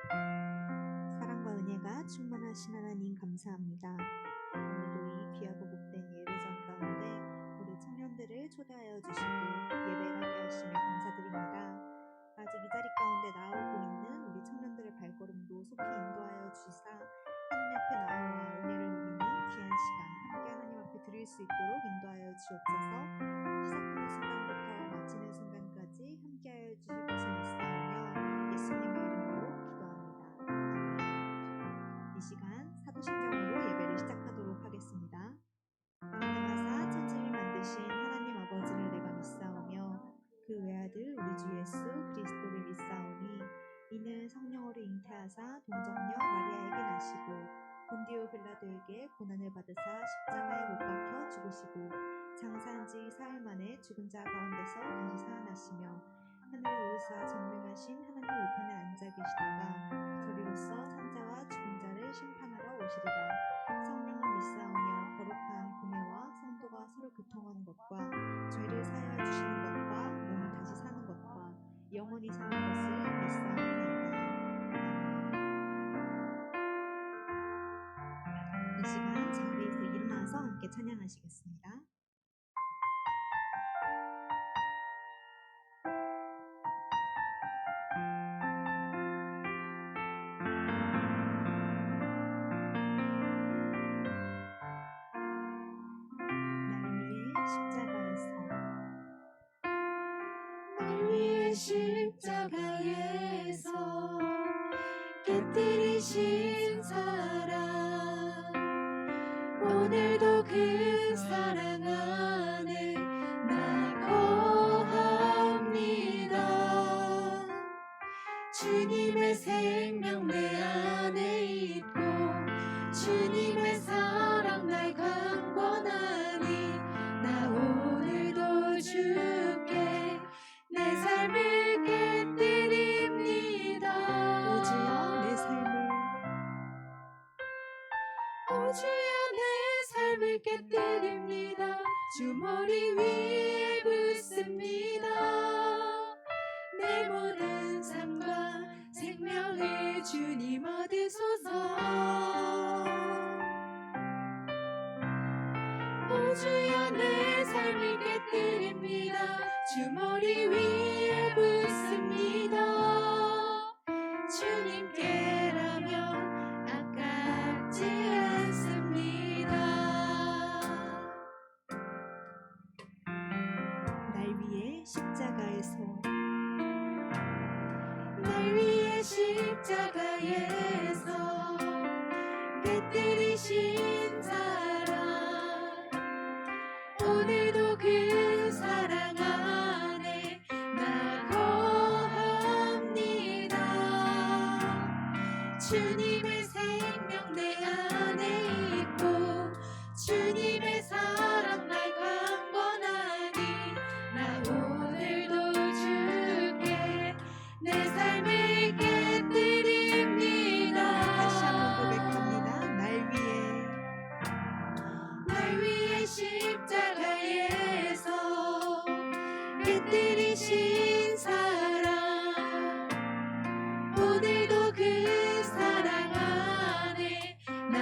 사랑과 은혜가 충만하신 하나님 감사합니다. 오늘도 이 귀하고 복된 예배전 가운데 우리 청년들을 초대하여 주시고 예배를 하게 하심에 감사드립니다. 아직 이 자리 가운데 나오고 있는 우리 청년들의 발걸음도 속히 인도하여 주시사 하나님 앞에 나와 은혜를 누리는 귀한 시간 함께 하나님 앞에 드릴 수 있도록 인도하여 주옵소서. 시작하는 순간부터 마치는 순간까지 함께하여 주실 것을 믿사오며 예수님의 이름으로 기도합니다. 아멘. 이 시간 사도신경으로 예배를 시작하도록 하겠습니다. 전능하사 천지를 만드신 하나님 아버지를 내가 믿사오며 그 외아들 우리 주 예수 그리스도를 믿사오니 이는 성령으로 잉태하사 동정녀 마리아에게 나시고 본디오 빌라도에게 고난을 받으사 십자가에 못 박혀 죽으시고 장사한 지 사흘 만에 죽은 자 가운데서 다시 살아나시며 하늘에 오르사 전능하신 하나님 우편에 앉아 계시다가 저리로서 산자와 죽은 자를 심판하러 오시리라. 성령을 믿사오며 거룩한 공회와 성도가 서로 교통하는 것과 죄를 사하여 주시는 것과 몸을 다시 사는 것과 영원히 사는 것을 믿사옵나이다. 이 시간 자리에서 일어나서 함께 찬양하시겠습니다. 날 위해 십자가에서 깨뜨리신 사랑 오늘도 그 사랑 안에 나 거합니다. 주님의 생명 내 안에 있고 주님의 사랑 날 강권하니 나 오늘도 주께 내 삶을 깨뜨립니다. 오 주여 내 삶을 오 주여 내 삶을 깨뜨립니다. 주 머리 위에 붓습니다. 내 모든 삶과 생명을 주님 얻으소서. 오 주여 내 삶을 깨뜨립니다. 주 머리 위에 붓습니다. 주님께라면 아깝지 않습니다. 날 위해 십자가에서 날 위해 십자가에서 깨뜨리신 사랑 오늘도 그 사랑 안에 나 거합니다. 주님의 생명 내 안에 있고 주님의 사랑 날 강권하니 나 오늘도 주께 내 삶을 깨뜨립니다. 다시 한번 고백합니다. 날 위해 십자가에서 깨뜨리신 사랑 오늘도 그 사랑 안에 나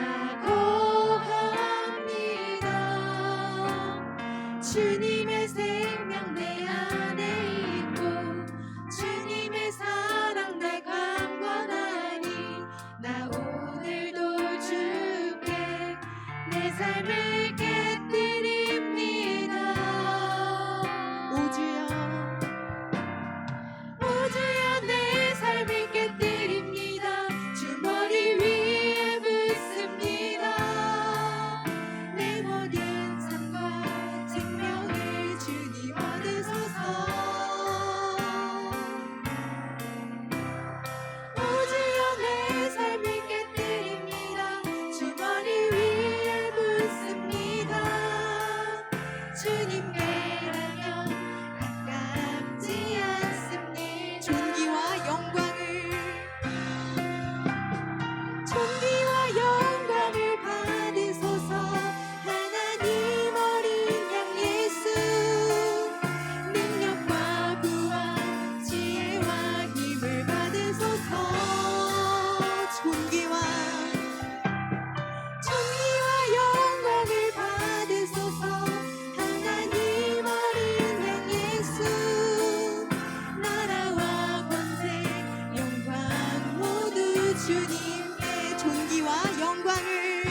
주님께 존귀와 영광을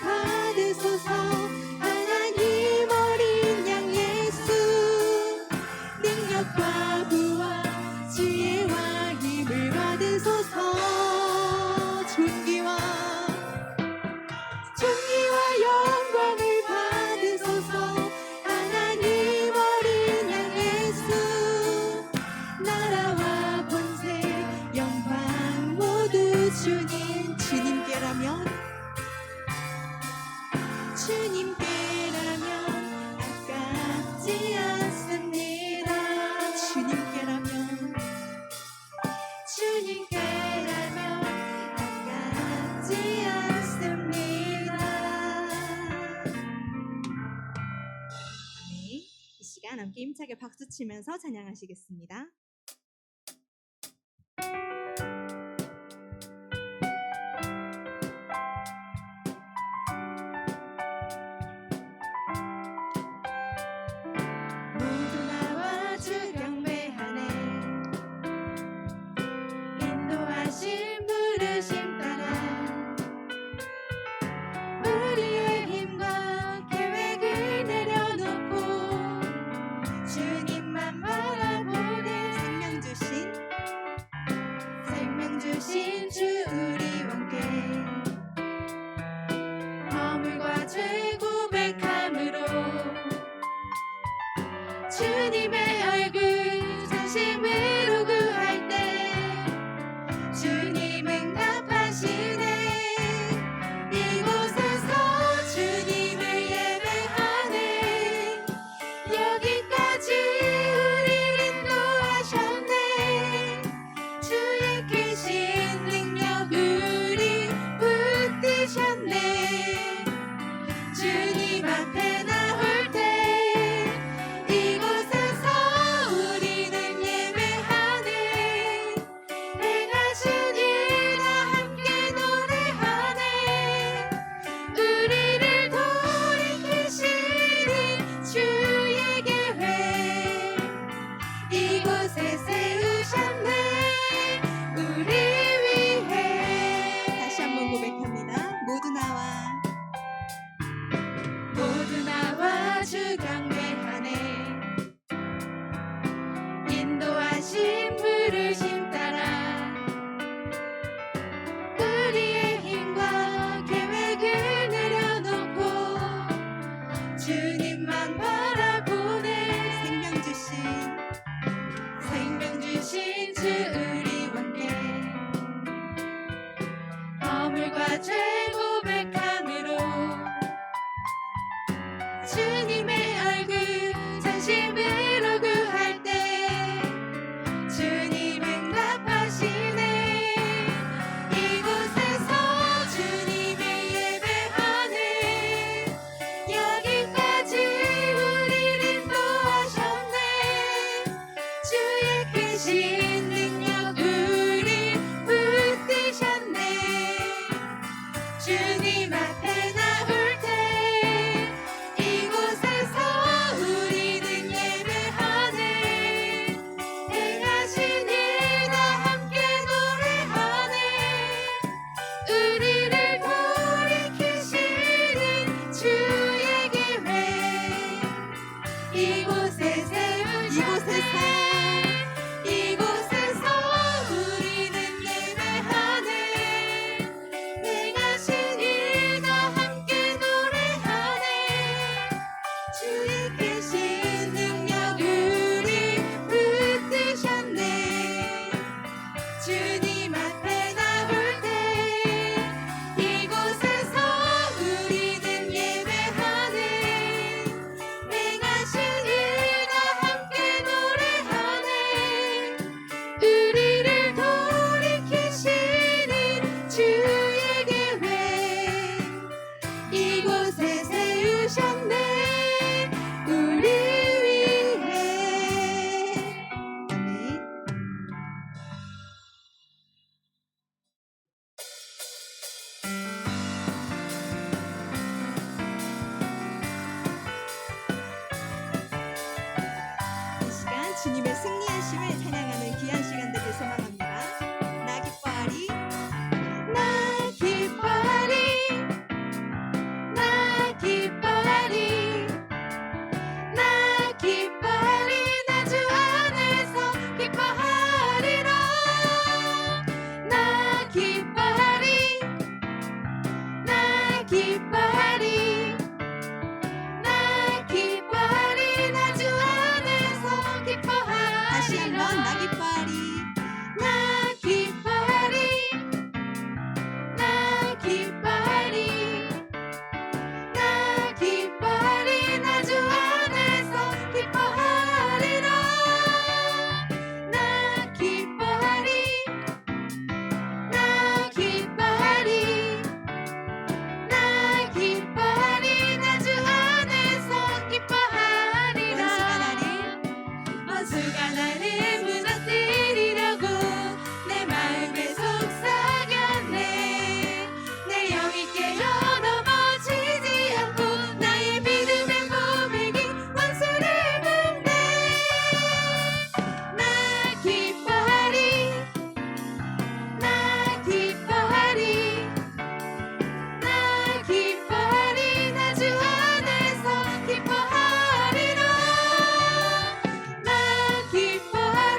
받으소서. 하나님 어린 양 예수 능력과 부와 지혜와 힘을 받으소서. 존귀와 영광을 받으소서. 하나님 어린 양 예수 나라와 권세 영광 모두 주님께라면 아깝지 않습니다. 주님께라면 아깝지 않습니다. 네, 이 시간 함께 힘차게 박수 치면서 찬양하시겠습니다. 모두 나와 주 경배하네. 인도하신 부르심 따라 우리의 힘과 계획을 내려놓고 주님만 바라보네. 생명 주신 주 우리 왕께 허물과 죄 고백함으로 주님의 얼굴 진심으로 구할 때 주님 응답하시네. 이곳에서 주님을 예배하네. 여기까지 우리를 인도하셨네. 주의 크신 능력 우리 붙드셨네. 주님 앞에 나올 때 이곳에서 우리는 예배하네. 행하신 일 다 함께 노래하네. 우리를 돌이키시는 주의 계획 이곳에 세우셨네. 우리 위해. 다시 한번 고백합니다. 모두 나와 주 경배하네. 인도하신 부르심 따라 우리의 힘과 계획을 내려놓고 주님만 바라보네. 생명 주신 주 우리 왕께 허물과 죄 고백함으로 주님의 얼굴 진심으로 구할 때 주님 응답하시네. 이곳에서 주님을 예배하네. 여기까지 우리를 인도하셨네. 주의 크신 능력 우리 붙드셨네. 주님 앞에 나올 때 이곳에서 우리는 예배하네. 행하신 일 다 함께 노래하네. 우리를 돌이키시는 주의 계획 이곳에 세우셨네. 이곳에서 우리는 예배하네. 행하신 일 다 함께 노래하네. 주의 크신 능력 우리 붙드셨네. 주님 앞에 나올 때 이곳에서 우리는 예배하네. 행하신 일 다 함께 노래하네. 주님의 승리하심을 찬양하는 귀한 시간 되길 소망합니다. 나 기뻐하리 나 기뻐하리 나 기뻐하리 나 기뻐하리 나 주 안에서 기뻐하리라 나 기뻐하리 나 기뻐하리 나 기뻐하리 나 주 안에서 기뻐하리라 다시 한번 나 기뻐하리 나 기뻐하리 나 기뻐하리 나 기뻐하리 나 주 안에서 기뻐하리라 나 기뻐하리 나 기뻐하리 나 기뻐하리 나 주 안에서 기뻐하리라 원수가 나를 무너뜨리려고 내 마음에 속삭였네 내 영이 깨어 넘어지지 않고 나의 믿음의 고백이 원수를 막네 나 기뻐하리 나 기뻐하리 나 기뻐하리 나 주 안에서 기뻐하리라 나 기뻐하리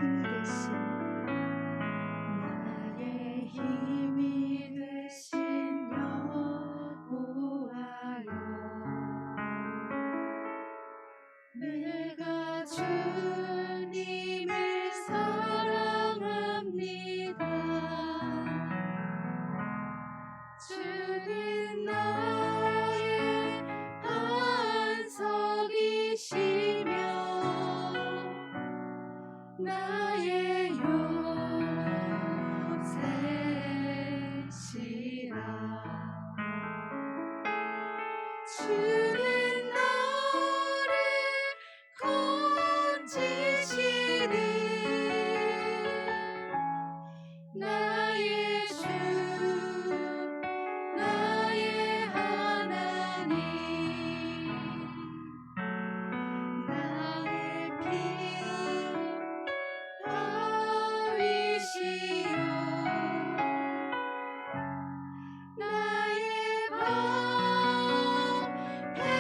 힘이 되신 나의 힘이 되신 여호와여 내가 주님을 사랑합니다. 주는 나의 반석이시며 나의 요새시라. 주는 나를 건지시는 나의 주 나의 하나님 나의 피하위시오 나의 방패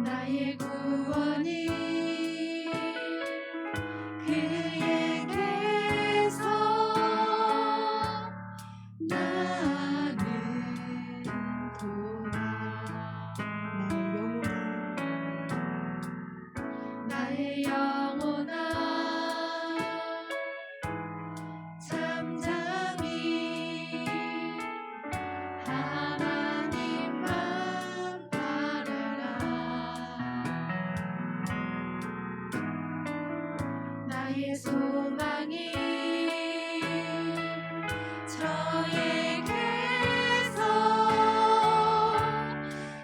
나의 구원이 그에게서 나는 도다. 나의 영혼아 잠잠히 하나님만 바라라. 나의 소망이 저에게서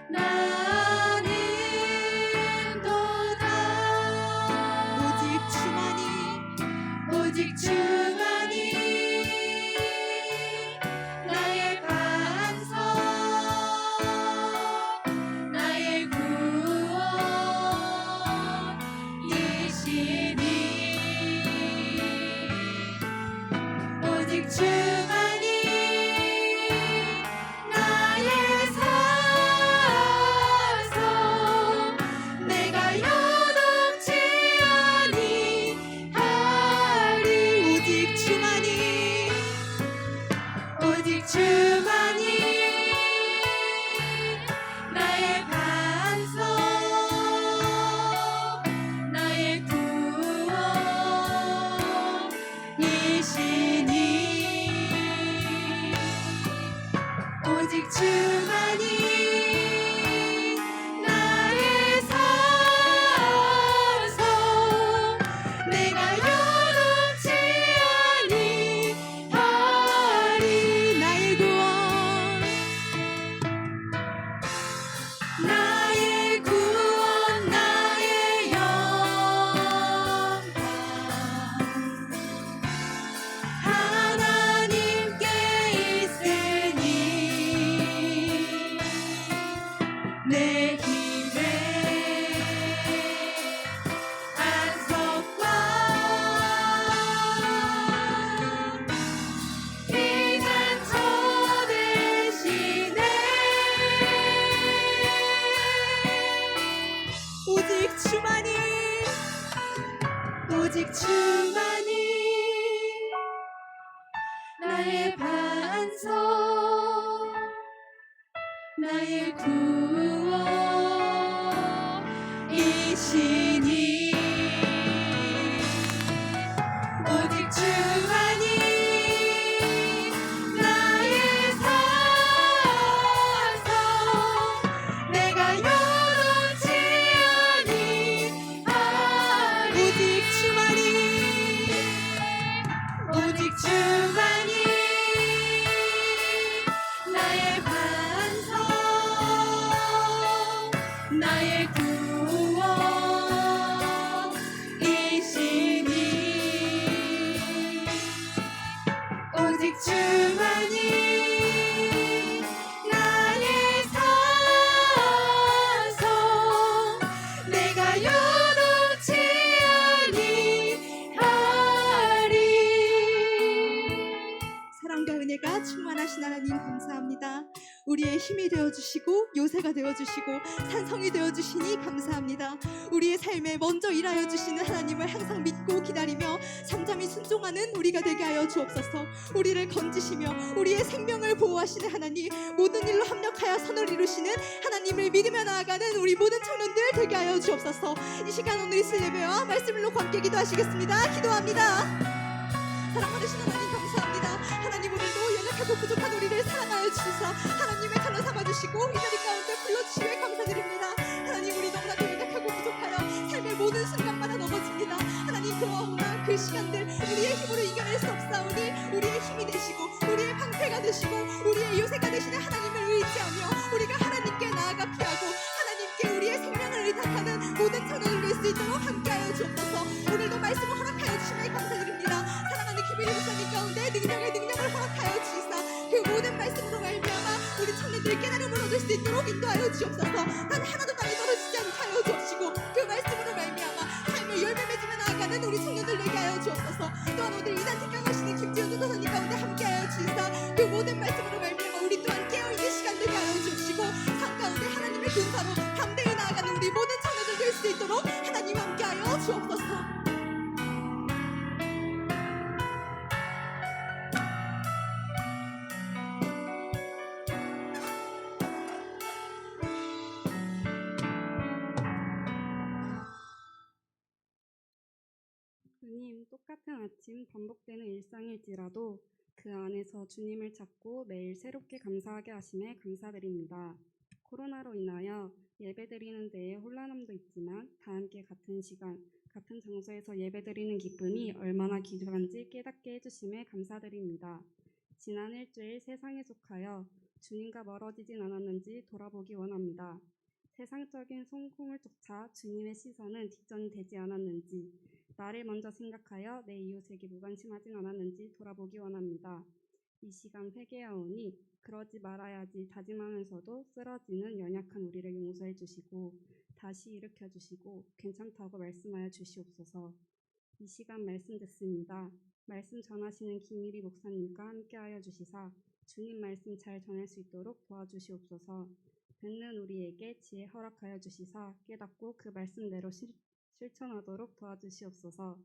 나는 도다. 오직 주만이 나의 반석 나의 구원이시니. 오직 주만이 나의 산성 내가 여롭지 아니하리. 오직 주만이 나의 반석 나의 구원이시니. 오직 주만이 나의 산성 내가 여롭지 아니하리. 나의 구원 나의 영광 하나님께 있으니. 내 힘의 안석과 피난처 되시네. 오직 주만이 나의 반석 나의 구원이시니. 오직 주만이 나의 산성 내가 여롭지 아니하리. 오직 주만이 나의 반석 나의 구원이시니. 오직 주만이 나의 산성 내가 여롭지 아니하리. 사랑과 은혜가 충만하신 하나님 감사합니다. 우리의 힘이 되어주시고 요새가 되어주시고 산성이 되어주시니 감사합니다. 우리의 삶에 먼저 일하여 주시는 하나님을 항상 믿고 기다리며 잠잠히 순종하는 우리가 되게 하여 주옵소서. 우리를 건지시며 우리의 생명을 보호하시는 하나님, 모든 일로 합력하여 선을 이루시는 하나님을 믿으며 나아가는 우리 모든 청년들 되게 하여 주옵소서. 이 시간 오늘 있을 예배와 말씀으로 함께 기도하시겠습니다. 기도합니다. 사랑받으신 하나님 감사합니다. 하나님 오늘도 연약하고 부족한 우리를 사랑하여 주셔서 하나님의 칼로 삼아주시고 이 자리 가운데 불러주시며 감사드립니다. 하나님 우리 너무나도 연약하고 부족하여 삶의 모든 순간마다 넘어집니다. 하나님 그러나 그 시간들 우리의 힘으로 이겨낼 수 없사오니 우리의 힘이 되시고 우리의 방패가 되시고 우리의 요새가 되시는 하나님을 의지하며 우리가 하나님께 나아가 피하고 하나님께 우리의 생명을 의탁하는 모든 청년을 낼 수 있도록 함께하여 주옵소서. 오늘도 말씀을 허락하여 주시며 감사드립니다. 사랑하는 김일희 목사님 가운데 능력을 허락하여 주시사 그 모든 말씀으로 말미암아 우리 청년들이 깨달음을 얻을 수 있도록 인도하여 주옵소서. 단 하나도 땅에 떨어지지 않게 하여 주옵시고 그 말씀으로 말미암아 삶의 열매 맺으며 나아가는 우리 청년들 되게 하여 주옵소서. 또한 오늘 이단 특강하시는 김지현 전도사님 가운데 함께하여 주시사 그 모든 말씀으로 말미암아 우리 또한 깨어있는 시간 되게 하여 주옵시고 삶 가운데 하나님의 군사로 담대히 나아가는 우리 모든 똑같은 아침 반복되는 일상일지라도 그 안에서 주님을 찾고 매일 새롭게 감사하게 하심에 감사드립니다. 코로나로 인하여 예배드리는 데에 혼란함도 있지만 다 함께 같은 시간, 같은 장소에서 예배드리는 기쁨이 얼마나 귀중한지 깨닫게 해주심에 감사드립니다. 지난 일주일 세상에 속하여 주님과 멀어지진 않았는지 돌아보기 원합니다. 세상적인 성공을 쫓아 주님의 시선은 뒷전이 되지 않았는지, 나를 먼저 생각하여 내 이웃에게 무관심하진 않았는지 돌아보기 원합니다. 이 시간 회개하오니 그러지 말아야지 다짐하면서도 쓰러지는 연약한 우리를 용서해 주시고 다시 일으켜 주시고 괜찮다고 말씀하여 주시옵소서. 이 시간 말씀 듣습니다. 말씀 전하시는 김일희 목사님과 함께하여 주시사 주님 말씀 잘 전할 수 있도록 도와주시옵소서. 듣는 우리에게 지혜 허락하여 주시사 깨닫고 그 말씀대로 실천하도록 도와주시옵소서.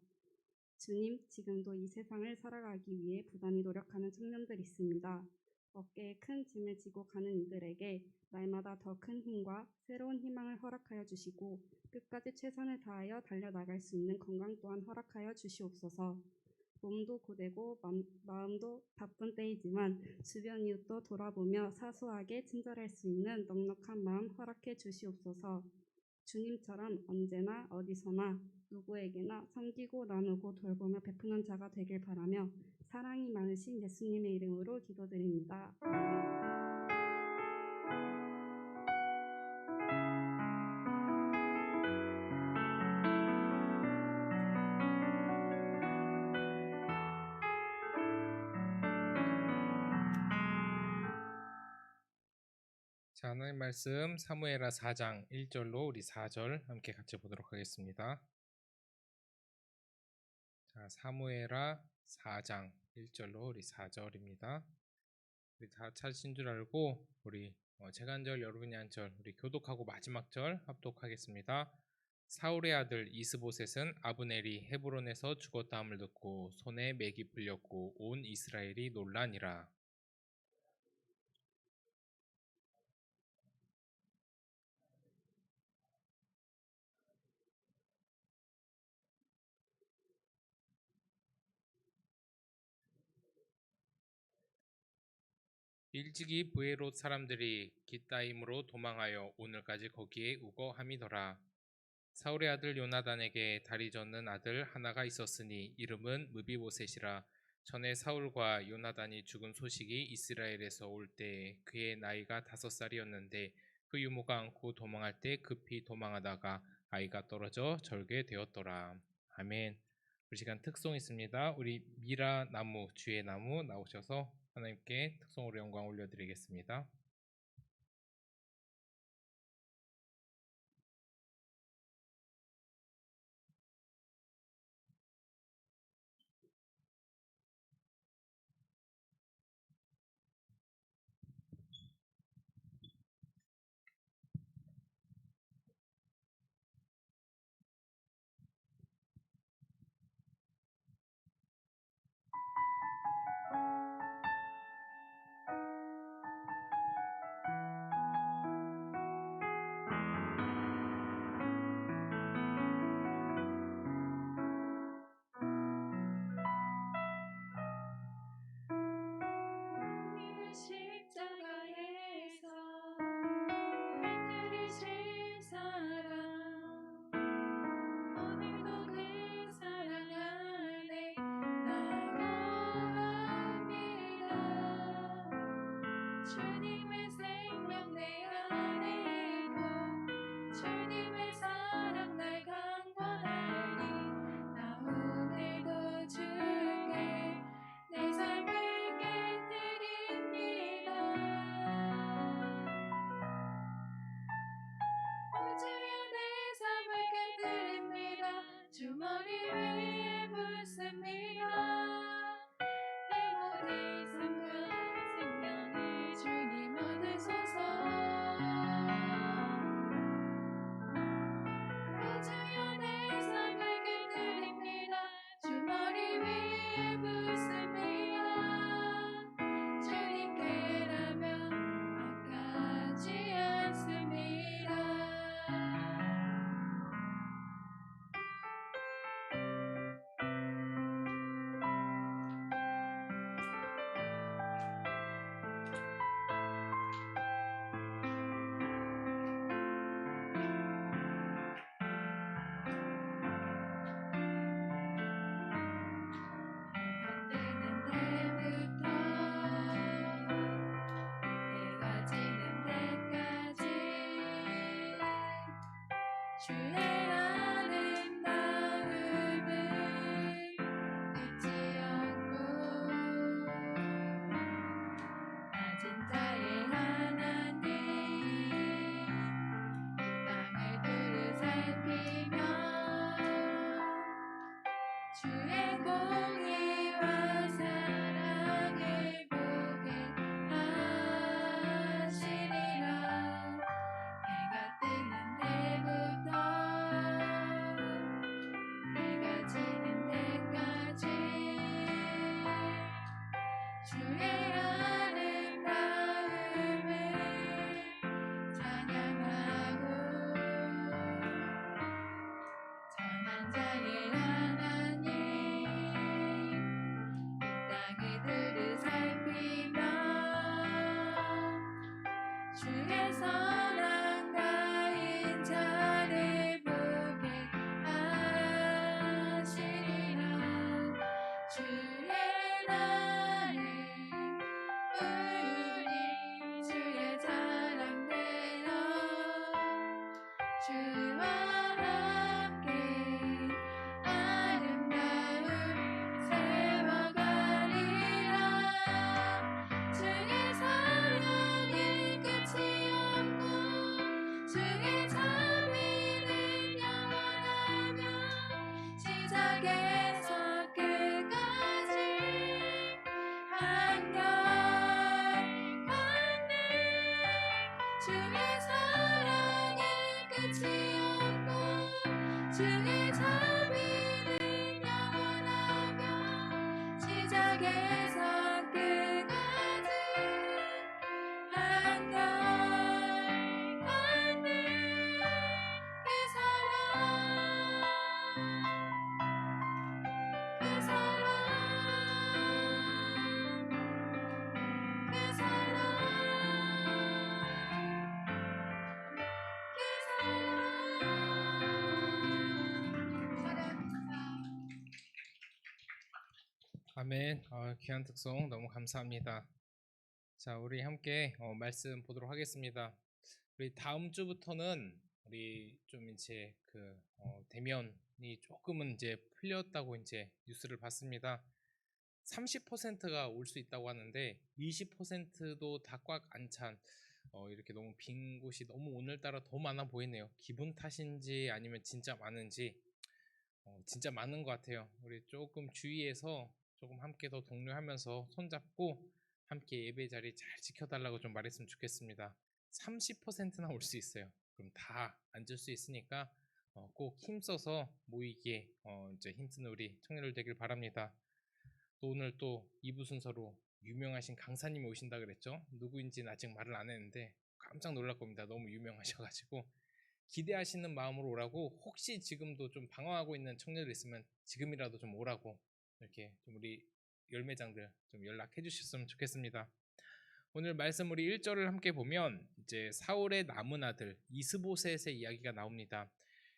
주님, 지금도 이 세상을 살아가기 위해 부단히 노력하는 청년들 있습니다. 어깨에 큰 짐을 지고 가는 이들에게 날마다 더 큰 힘과 새로운 희망을 허락하여 주시고 끝까지 최선을 다하여 달려나갈 수 있는 건강 또한 허락하여 주시옵소서. 몸도 고되고 마음도 바쁜 때이지만 주변 이웃도 돌아보며 사소하게 친절할 수 있는 넉넉한 마음 허락해 주시옵소서. 주님처럼 언제나 어디서나 누구에게나 섬기고 나누고 돌보며 베푸는 자가 되길 바라며 사랑이 많으신 예수님의 이름으로 기도드립니다. 자, 하나님 말씀 사무엘하 4장 1절로 우리 4절 함께 같이 보도록 하겠습니다. 자, 사무엘하 4장 1절로 우리 4절입니다. 우리 다 찾으신 줄 알고 우리 제가 한 절 여러분이 한 절 우리 교독하고 마지막 절 합독하겠습니다. 사울의 아들 이스보셋은 아브넬이 헤브론에서 죽었다함을 듣고 손에 맥이 풀렸고 온 이스라엘이 놀라니라. 일찍이 브에롯 사람들이 깃다임으로 도망하여 오늘까지 거기에 우거함이더라. 사울의 아들 요나단에게 다리 젓는 아들 하나가 있었으니 이름은 무비보셋이라. 전에 사울과 요나단이 죽은 소식이 이스라엘에서 올 때 그의 나이가 5살이었는데 그 유모가 안고 도망할 때 급히 도망하다가 아이가 떨어져 절게 되었더라. 아멘. 우리 시간 특송 있습니다. 우리 미라 나무 주의 나무 나오셔서 하나님께 특송으로 영광 올려드리겠습니다. 주의 아름다움은 끝이 없고 낮은 자의 하나님 땅을 두루 살피며 주의 공의와 사랑을 보게 하시리라. 해가 뜨는 때부터 해가 지는 때까지 주의 아름다움을 찬양하고 선한 자의 하나님 이 땅을 두루 살피며 주의 선한 자를 보게 하시리라. 주의 날에 우리 주의 사랑되어 주와 함께 아름다움 세워가리라. 주의 사랑이 끝이 없고 주의 자비는 영원하며 시작에서 끝까지 한결같네. 주의 사랑이 끝이 없고 주의 자비는 영원하며 시작에서 끝까지 한결같네. 그 사랑 그 사랑 그 사랑 그 사랑. 아멘. 귀한 특송 너무 감사합니다. 자, 우리 함께 말씀 보도록 하겠습니다. 우리 다음 주부터는 우리 좀 이제 대면이 조금은 이제 풀렸다고 이제 뉴스를 봤습니다. 30%가 올 수 있다고 하는데 20%도 다 꽉 안 찬 이렇게 너무 빈 곳이 너무 오늘따라 더 많아 보이네요. 기분 탓인지 아니면 진짜 많은지 진짜 많은 것 같아요. 우리 조금 주의해서 조금 함께 더 독려하면서 손잡고 함께 예배 자리 잘 지켜달라고 좀 말했으면 좋겠습니다. 30%나 올 수 있어요. 그럼 다 앉을 수 있으니까 꼭 힘써서 모이기에 이제 힘쓰는 우리 청년들 되길 바랍니다. 또 오늘 또 2부 순서로 유명하신 강사님이 오신다 그랬죠. 누구인지는 아직 말을 안 했는데 깜짝 놀랄 겁니다. 너무 유명하셔가지고 기대하시는 마음으로 오라고, 혹시 지금도 좀 방황하고 있는 청년들 있으면 지금이라도 좀 오라고 이렇게 좀 우리 열매장들 좀 연락해 주셨으면 좋겠습니다. 오늘 말씀 우리 1절을 함께 보면 이제 사울의 남은 아들 이스보셋의 이야기가 나옵니다.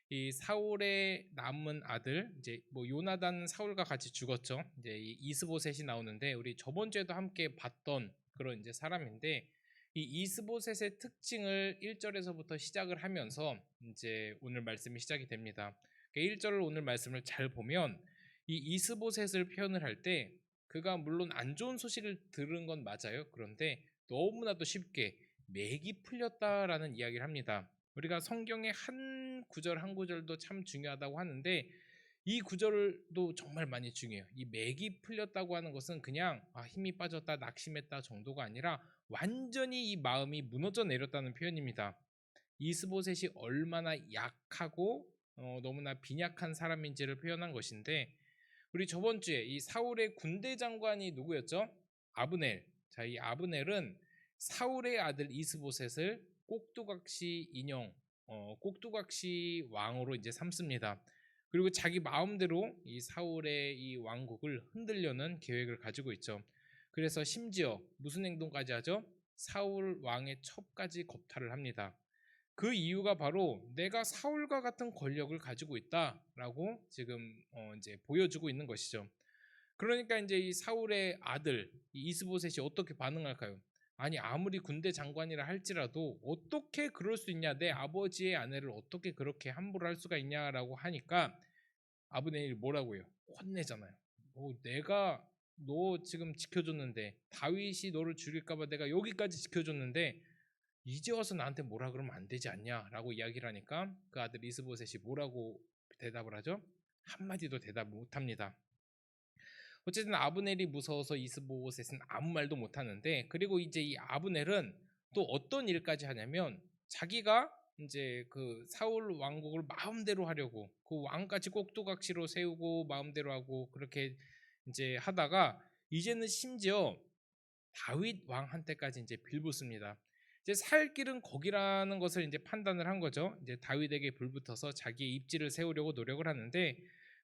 이 사울의 남은 아들, 이제 뭐 요나단 사울과 같이 죽었죠. 이제 이 이스보셋이 나오는데 우리 저번 주에도 함께 봤던 그런 이제 사람인데, 이 이스보셋의 특징을 1절에서부터 시작을 하면서 이제 오늘 말씀이 시작이 됩니다. 1절을 오늘 말씀을 잘 보면 이 이스보셋을 표현을 할 때 그가 물론 안 좋은 소식을 들은 건 맞아요. 그런데 너무나도 쉽게 맥이 풀렸다라는 이야기를 합니다. 우리가 성경의 한 구절 한 구절도 참 중요하다고 하는데 이 구절도 정말 많이 중요해요. 이 맥이 풀렸다고 하는 것은 그냥 힘이 빠졌다, 낙심했다 정도가 아니라 완전히 이 마음이 무너져 내렸다는 표현입니다. 이스보셋이 얼마나 약하고 너무나 빈약한 사람인지를 표현한 것인데, 우리 저번 주에 이 사울의 군대 장관이 누구였죠? 아브넬. 자, 이 아브넬은 사울의 아들 이스보셋을 꼭두각시 인형, 꼭두각시 왕으로 이제 삼습니다. 그리고 자기 마음대로 이 사울의 이 왕국을 흔들려는 계획을 가지고 있죠. 그래서 심지어 무슨 행동까지 하죠? 사울 왕의 첩까지 겁탈을 합니다. 그 이유가 바로 내가 사울과 같은 권력을 가지고 있다라고 지금 이제 보여주고 있는 것이죠. 그러니까 이제 이 사울의 아들 이 이스보셋이 어떻게 반응할까요? 아니 아무리 군대 장관이라 할지라도 어떻게 그럴 수 있냐, 내 아버지의 아내를 어떻게 그렇게 함부로 할 수가 있냐라고 하니까 아브넬이 뭐라고 해요? 혼내잖아요. 내가 너 지금 지켜줬는데, 다윗이 너를 죽일까봐 내가 여기까지 지켜줬는데 이제 와서 나한테 뭐라 그러면 안 되지 않냐라고 이야기를 하니까 그 아들 이스보셋이 뭐라고 대답을 하죠? 한마디도 대답 못합니다. 어쨌든 아브넬이 무서워서 이스보셋은 아무 말도 못하는데, 그리고 이제 이 아브넬은 또 어떤 일까지 하냐면 자기가 이제 그 사울 왕국을 마음대로 하려고 그 왕까지 꼭두각시로 세우고 마음대로 하고 그렇게 이제 하다가 이제는 심지어 다윗 왕한테까지 이제 빌붙습니다. 이제 살 길은 거기라는 것을 이제 판단을 한 거죠. 이제 다윗에게 불붙어서 자기의 입지를 세우려고 노력을 하는데,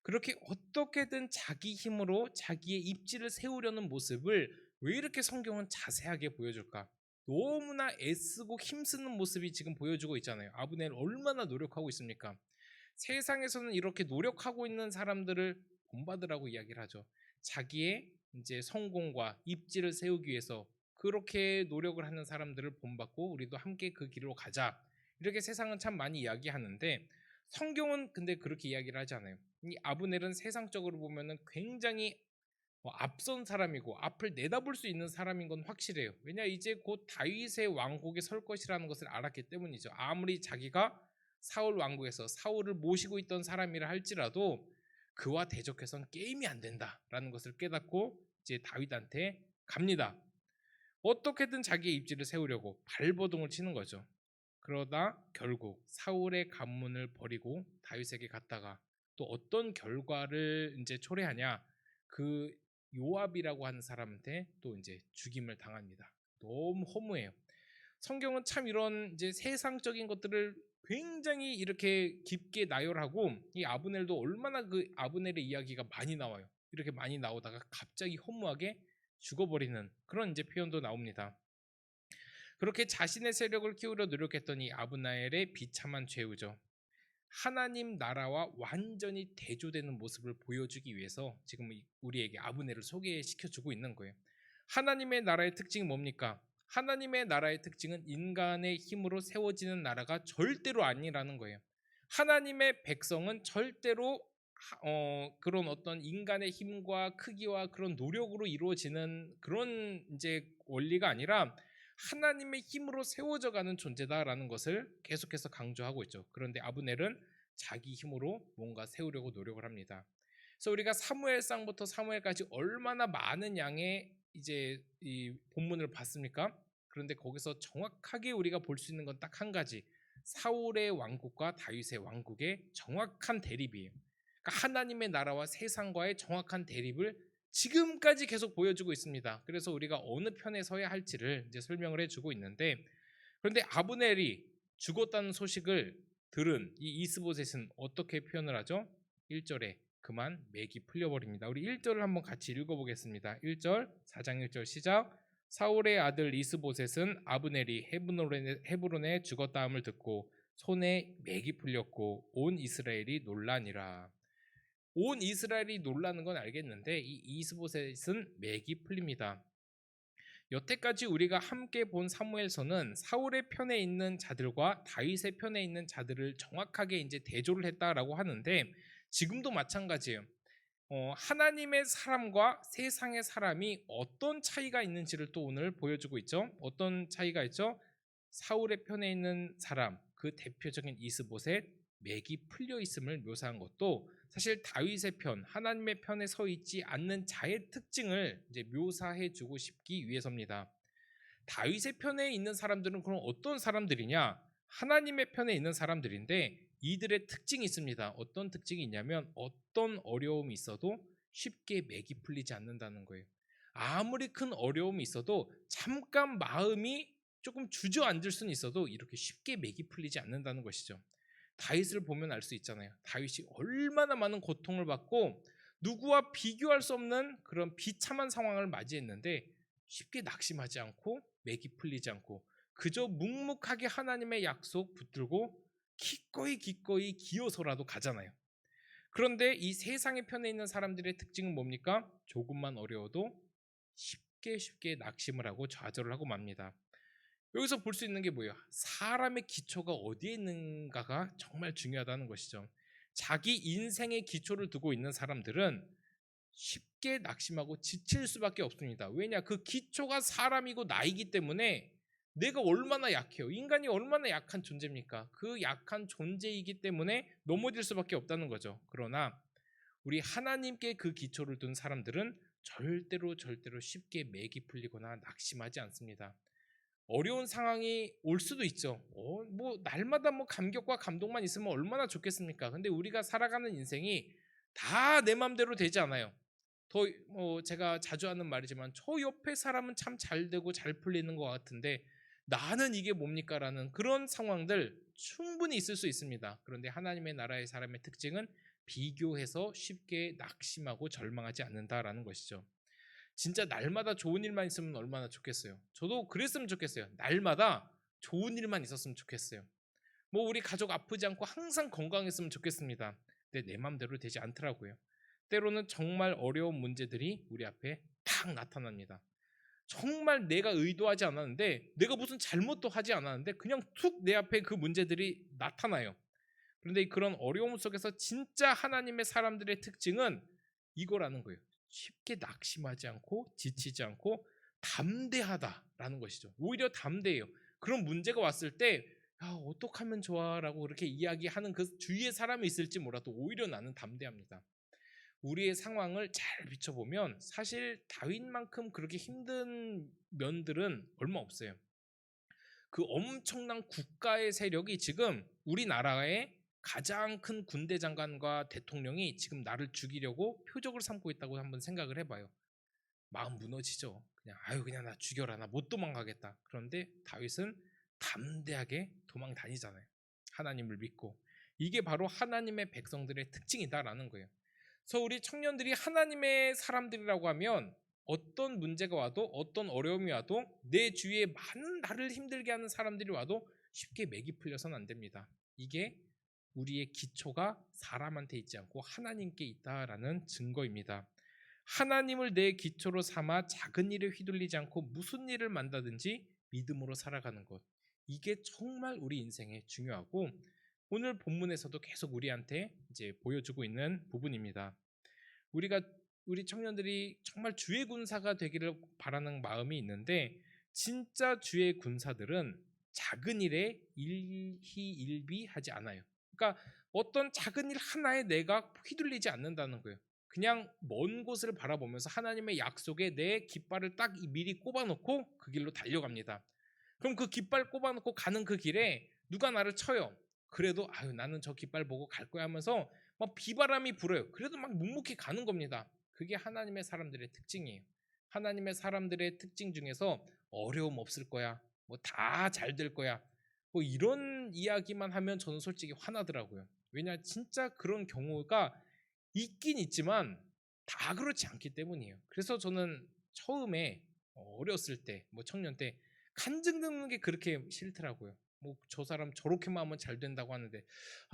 그렇게 어떻게든 자기 힘으로 자기의 입지를 세우려는 모습을 왜 이렇게 성경은 자세하게 보여줄까? 너무나 애쓰고 힘쓰는 모습이 지금 보여주고 있잖아요. 아브넬 얼마나 노력하고 있습니까? 세상에서는 이렇게 노력하고 있는 사람들을 본받으라고 이야기를 하죠. 자기의 이제 성공과 입지를 세우기 위해서 그렇게 노력을 하는 사람들을 본받고 우리도 함께 그 길로 가자. 이렇게 세상은 참 많이 이야기하는데 성경은 근데 그렇게 이야기를 하지 않아요. 이 아브넬은 세상적으로 보면은 굉장히 앞선 사람이고 앞을 내다볼 수 있는 사람인 건 확실해요. 왜냐 이제 곧 다윗의 왕국에 설 것이라는 것을 알았기 때문이죠. 아무리 자기가 사울 왕국에서 사울을 모시고 있던 사람이라 할지라도 그와 대적해선 게임이 안 된다라는 것을 깨닫고 이제 다윗한테 갑니다. 어떻게든 자기의 입지를 세우려고 발버둥을 치는 거죠. 그러다 결국 사울의 가문을 버리고 다윗에게 갔다가 또 어떤 결과를 이제 초래하냐, 그 요압이라고 하는 사람한테 또 이제 죽임을 당합니다. 너무 허무해요. 성경은 참 이런 이제 세상적인 것들을 굉장히 이렇게 깊게 나열하고, 이 아브넬도 얼마나 그 아브넬의 이야기가 많이 나와요. 이렇게 많이 나오다가 갑자기 허무하게 죽어버리는 그런 이제 표현도 나옵니다. 그렇게 자신의 세력을 키우려 노력했던 이 아브넬의 비참한 죄우죠. 하나님 나라와 완전히 대조되는 모습을 보여주기 위해서 지금 우리에게 아브넬을 소개시켜주고 있는 거예요. 하나님의 나라의 특징이 뭡니까? 하나님의 나라의 특징은 인간의 힘으로 세워지는 나라가 절대로 아니라는 거예요. 하나님의 백성은 절대로 그런 어떤 인간의 힘과 크기와 그런 노력으로 이루어지는 그런 이제 원리가 아니라 하나님의 힘으로 세워져 가는 존재다라는 것을 계속해서 강조하고 있죠. 그런데 아브넬은 자기 힘으로 뭔가 세우려고 노력을 합니다. 그래서 우리가 사무엘상부터 사무엘까지 얼마나 많은 양의 이제 이 본문을 봤습니까? 그런데 거기서 정확하게 우리가 볼 수 있는 건 딱 한 가지. 사울의 왕국과 다윗의 왕국의 정확한 대립이에요. 그러니까 하나님의 나라와 세상과의 정확한 대립을 지금까지 계속 보여주고 있습니다. 그래서 우리가 어느 편에 서야 할지를 이제 설명을 해주고 있는데, 그런데 아브넬이 죽었다는 소식을 들은 이 이스보셋은 어떻게 표현을 하죠? 1절에 그만 맥이 풀려버립니다. 우리 1절을 한번 같이 읽어보겠습니다. 1절 4장 1절 시작. 사울의 아들 이스보셋은 아브넬이 헤브론에 죽었다함을 듣고 손에 맥이 풀렸고 온 이스라엘이 놀라니라. 온 이스라엘이 놀라는 건 알겠는데 이 이스보셋은 맥이 풀립니다. 여태까지 우리가 함께 본 사무엘서는 사울의 편에 있는 자들과 다윗의 편에 있는 자들을 정확하게 이제 대조를 했다라고 하는데 지금도 마찬가지예요. 하나님의 사람과 세상의 사람이 어떤 차이가 있는지를 또 오늘 보여주고 있죠. 어떤 차이가 있죠? 사울의 편에 있는 사람, 그 대표적인 이스보셋, 맥이 풀려 있음을 묘사한 것도 사실 다윗의 편, 하나님의 편에 서 있지 않는 자의 특징을 이제 묘사해 주고 싶기 위해서입니다. 다윗의 편에 있는 사람들은 그럼 어떤 사람들이냐? 하나님의 편에 있는 사람들인데 이들의 특징이 있습니다. 어떤 특징이 있냐면 어떤 어려움이 있어도 쉽게 맥이 풀리지 않는다는 거예요. 아무리 큰 어려움이 있어도 잠깐 마음이 조금 주저앉을 수는 있어도 이렇게 쉽게 맥이 풀리지 않는다는 것이죠. 다윗을 보면 알 수 있잖아요. 다윗이 얼마나 많은 고통을 받고 누구와 비교할 수 없는 그런 비참한 상황을 맞이했는데 쉽게 낙심하지 않고 맥이 풀리지 않고 그저 묵묵하게 하나님의 약속 붙들고 기꺼이 기어서라도 가잖아요. 그런데 이 세상의 편에 있는 사람들의 특징은 뭡니까? 조금만 어려워도 쉽게 쉽게 낙심을 하고 좌절을 하고 맙니다. 여기서 볼 수 있는 게 뭐예요? 사람의 기초가 어디에 있는가가 정말 중요하다는 것이죠. 자기 인생의 기초를 두고 있는 사람들은 쉽게 낙심하고 지칠 수밖에 없습니다. 왜냐? 그 기초가 사람이고 나이기 때문에 내가 얼마나 약해요. 인간이 얼마나 약한 존재입니까? 그 약한 존재이기 때문에 넘어질 수밖에 없다는 거죠. 그러나 우리 하나님께 그 기초를 둔 사람들은 절대로 쉽게 맥이 풀리거나 낙심하지 않습니다. 어려운 상황이 올 수도 있죠. 뭐 날마다 뭐 감격과 감동만 있으면 얼마나 좋겠습니까? 근데 우리가 살아가는 인생이 다 내 맘대로 되지 않아요. 제가 자주 하는 말이지만 저 옆에 사람은 참 잘 되고 잘 풀리는 것 같은데 나는 이게 뭡니까라는 그런 상황들 충분히 있을 수 있습니다. 그런데 하나님의 나라의 사람의 특징은 비교해서 쉽게 낙심하고 절망하지 않는다라는 것이죠. 진짜 날마다 좋은 일만 있으면 얼마나 좋겠어요. 저도 그랬으면 좋겠어요. 날마다 좋은 일만 있었으면 좋겠어요. 뭐 우리 가족 아프지 않고 항상 건강했으면 좋겠습니다. 근데 내 맘대로 되지 않더라고요. 때로는 정말 어려운 문제들이 우리 앞에 탁 나타납니다. 정말 내가 의도하지 않았는데 내가 무슨 잘못도 하지 않았는데 그냥 툭 내 앞에 그 문제들이 나타나요. 그런데 그런 어려움 속에서 진짜 하나님의 사람들의 특징은 이거라는 거예요. 쉽게 낙심하지 않고 지치지 않고 담대하다라는 것이죠. 오히려 담대해요. 그런 문제가 왔을 때 어떡하면 좋아라고 그렇게 이야기하는 그 주위에 사람이 있을지 몰라도 오히려 나는 담대합니다. 우리의 상황을 잘 비춰보면 사실 다윗만큼 그렇게 힘든 면들은 얼마 없어요. 그 엄청난 국가의 세력이 지금 우리나라의 가장 큰 군대 장관과 대통령이 지금 나를 죽이려고 표적을 삼고 있다고 한번 생각을 해봐요. 마음 무너지죠. 그냥 나 죽여라, 나 못 도망가겠다. 그런데 다윗은 담대하게 도망 다니잖아요. 하나님을 믿고. 이게 바로 하나님의 백성들의 특징이다라는 거예요. 그래서 우리 청년들이 하나님의 사람들이라고 하면 어떤 문제가 와도 어떤 어려움이 와도 내 주위에 많은 나를 힘들게 하는 사람들이 와도 쉽게 맥이 풀려서는 안 됩니다. 이게 우리의 기초가 사람한테 있지 않고 하나님께 있다라는 증거입니다. 하나님을 내 기초로 삼아 작은 일에 휘둘리지 않고 무슨 일을 만나든지 믿음으로 살아가는 것. 이게 정말 우리 인생에 중요하고 오늘 본문에서도 계속 우리한테 이제 보여주고 있는 부분입니다. 우리 청년들이 정말 주의 군사가 되기를 바라는 마음이 있는데 진짜 주의 군사들은 작은 일에 일희일비하지 않아요. 그러니까 어떤 작은 일 하나에 내가 휘둘리지 않는다는 거예요. 그냥 먼 곳을 바라보면서 하나님의 약속에 내 깃발을 딱 미리 꼽아놓고 그 길로 달려갑니다. 그럼 그 깃발 꼽아놓고 가는 그 길에 누가 나를 쳐요. 그래도 나는 저 깃발 보고 갈 거야 하면서 막 비바람이 불어요. 그래도 막 묵묵히 가는 겁니다. 그게 하나님의 사람들의 특징이에요. 하나님의 사람들의 특징 중에서 어려움 없을 거야. 뭐 다 잘 될 거야. 뭐 이런 이야기만 하면 저는 솔직히 화나더라고요. 왜냐 진짜 그런 경우가 있긴 있지만 다 그렇지 않기 때문이에요. 그래서 저는 처음에 어렸을 때, 뭐 청년 때 간증 듣는 게 그렇게 싫더라고요. 뭐 저 사람 저렇게만 하면 잘 된다고 하는데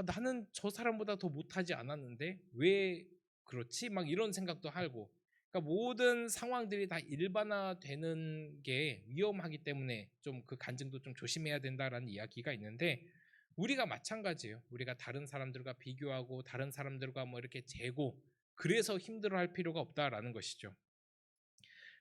나는 저 사람보다 더 못하지 않았는데 왜 그렇지? 막 이런 생각도 하고. 그러니까 모든 상황들이 다 일반화되는 게 위험하기 때문에 좀 그 간증도 좀 조심해야 된다라는 이야기가 있는데 우리가 마찬가지예요. 우리가 다른 사람들과 비교하고 다른 사람들과 뭐 이렇게 재고 그래서 힘들어할 필요가 없다라는 것이죠.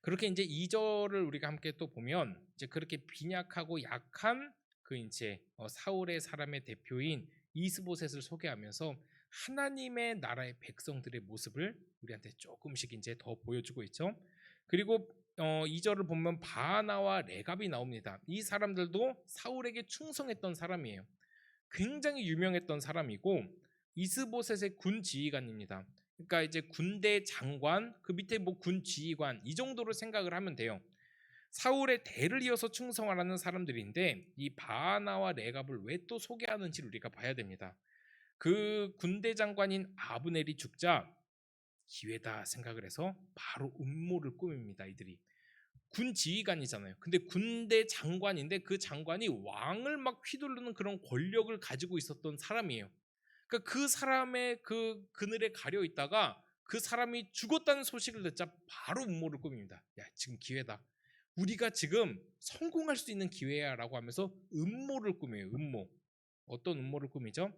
그렇게 이제 2절을 우리가 함께 또 보면 이제 그렇게 빈약하고 약한 그 이제 사울의 사람의 대표인 이스보셋을 소개하면서 하나님의 나라의 백성들의 모습을 우리한테 조금씩 이제 더 보여주고 있죠. 그리고 2절을 보면 바나와 레갑이 나옵니다. 이 사람들도 사울에게 충성했던 사람이에요. 굉장히 유명했던 사람이고 이스보셋의 군 지휘관입니다. 그러니까 이제 군대 장관, 그 밑에 뭐 군 지휘관 이 정도로 생각을 하면 돼요. 사울의 대를 이어서 충성하라는 사람들인데 이 바나와 레갑을 왜 또 소개하는지 우리가 봐야 됩니다. 그 군대 장관인 아브넬이 죽자 기회다 생각을 해서 바로 음모를 꾸밉니다. 이들이 군 지휘관이잖아요. 근데 군대 장관인데 그 장관이 왕을 막 휘두르는 그런 권력을 가지고 있었던 사람이에요. 그러니까 그 사람의 그 그늘에 가려 있다가 그 사람이 죽었다는 소식을 듣자 바로 음모를 꾸밉니다. 야, 지금 기회다. 우리가 지금 성공할 수 있는 기회야라고 하면서 음모를 꾸며요. 음모. 어떤 음모를 꾸미죠?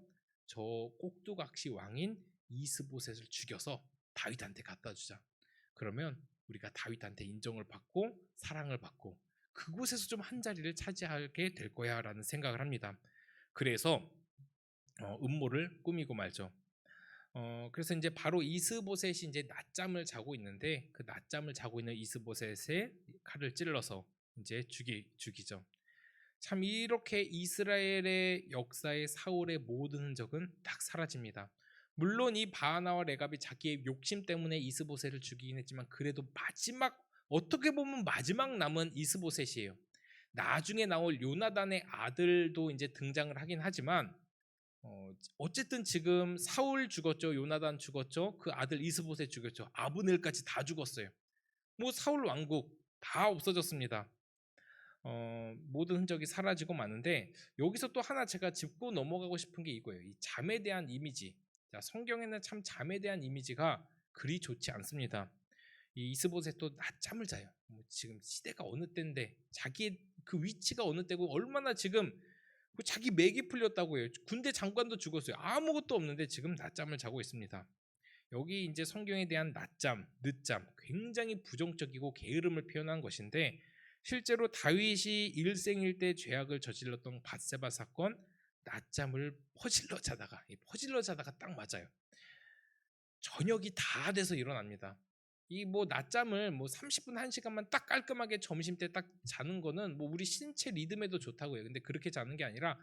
저 꼭두각시 왕인 이스보셋을 죽여서 다윗한테 갖다 주자. 그러면 우리가 다윗한테 인정을 받고 사랑을 받고 그곳에서 좀 한 자리를 차지하게 될 거야라는 생각을 합니다. 그래서 음모를 꾸미고 말죠. 그래서 이제 바로 이스보셋이 이제 낮잠을 자고 있는데 그 낮잠을 자고 있는 이스보셋의 칼을 찔러서 이제 죽이죠. 참 이렇게 이스라엘의 역사의 사울의 모든 흔적은 딱 사라집니다. 물론 이 바하나와 레갑이 자기의 욕심 때문에 이스보셋을 죽이긴 했지만 그래도 어떻게 보면 마지막 남은 이스보셋이에요. 나중에 나올 요나단의 아들도 이제 등장을 하긴 하지만 어쨌든 지금 사울 죽었죠. 요나단 죽었죠. 그 아들 이스보셋 죽였죠. 아브넬까지 다 죽었어요. 뭐 사울 왕국 다 없어졌습니다. 모든 흔적이 사라지고 마는데 여기서 또 하나 제가 짚고 넘어가고 싶은 게 이거예요. 이 잠에 대한 이미지. 자, 성경에는 참 잠에 대한 이미지가 그리 좋지 않습니다. 이 이스보셋도 낮잠을 자요. 지금 시대가 어느 때인데 자기의 그 위치가 어느 때고 얼마나 지금 자기 맥이 풀렸다고 해요. 군대 장관도 죽었어요. 아무것도 없는데 지금 낮잠을 자고 있습니다. 여기 이제 성경에 대한 낮잠, 늦잠 굉장히 부정적이고 게으름을 표현한 것인데 실제로 다윗이 일생일 때 죄악을 저질렀던 밧세바 사건 낮잠을 퍼질러 자다가 딱 맞아요. 저녁이 다 돼서 일어납니다. 이 뭐 낮잠을 30분 1시간만 딱 깔끔하게 점심 때 딱 자는 거는 뭐 우리 신체 리듬에도 좋다고 해요. 근데 그렇게 자는 게 아니라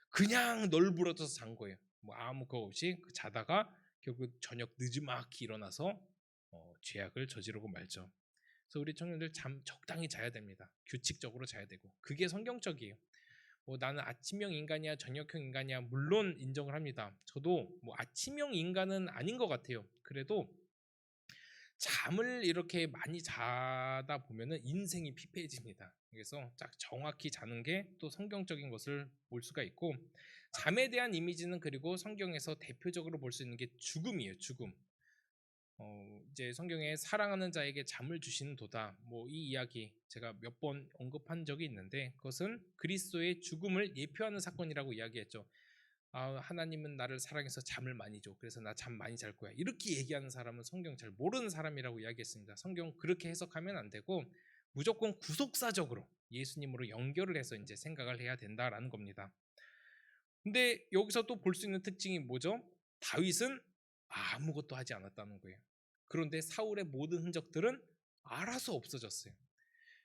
그냥 널브러져서 잔 거예요. 뭐 아무 거 없이 자다가 결국 저녁 늦지막히 일어나서 죄악을 저지르고 말죠. 그래서 우리 청년들 잠 적당히 자야 됩니다. 규칙적으로 자야 되고 그게 성경적이에요. 나는 아침형 인간이야 저녁형 인간이야 물론 인정을 합니다. 저도 아침형 인간은 아닌 것 같아요. 그래도 잠을 이렇게 많이 자다 보면은 인생이 피폐해집니다. 그래서 딱 정확히 자는 게 또 성경적인 것을 볼 수가 있고 잠에 대한 이미지는 그리고 성경에서 대표적으로 볼 수 있는 게 죽음이에요. 죽음. 이제 성경에 사랑하는 자에게 잠을 주시는 도다. 이 이야기 제가 몇 번 언급한 적이 있는데 그것은 그리스도의 죽음을 예표하는 사건이라고 이야기했죠. 하나님은 나를 사랑해서 잠을 많이 줘. 그래서 나 잠 많이 잘 거야. 이렇게 얘기하는 사람은 성경 잘 모르는 사람이라고 이야기했습니다. 성경 그렇게 해석하면 안 되고 무조건 구속사적으로 예수님으로 연결을 해서 이제 생각을 해야 된다라는 겁니다. 근데 여기서 또 볼 수 있는 특징이 뭐죠? 다윗은 아무것도 하지 않았다는 거예요. 그런데 사울의 모든 흔적들은 알아서 없어졌어요.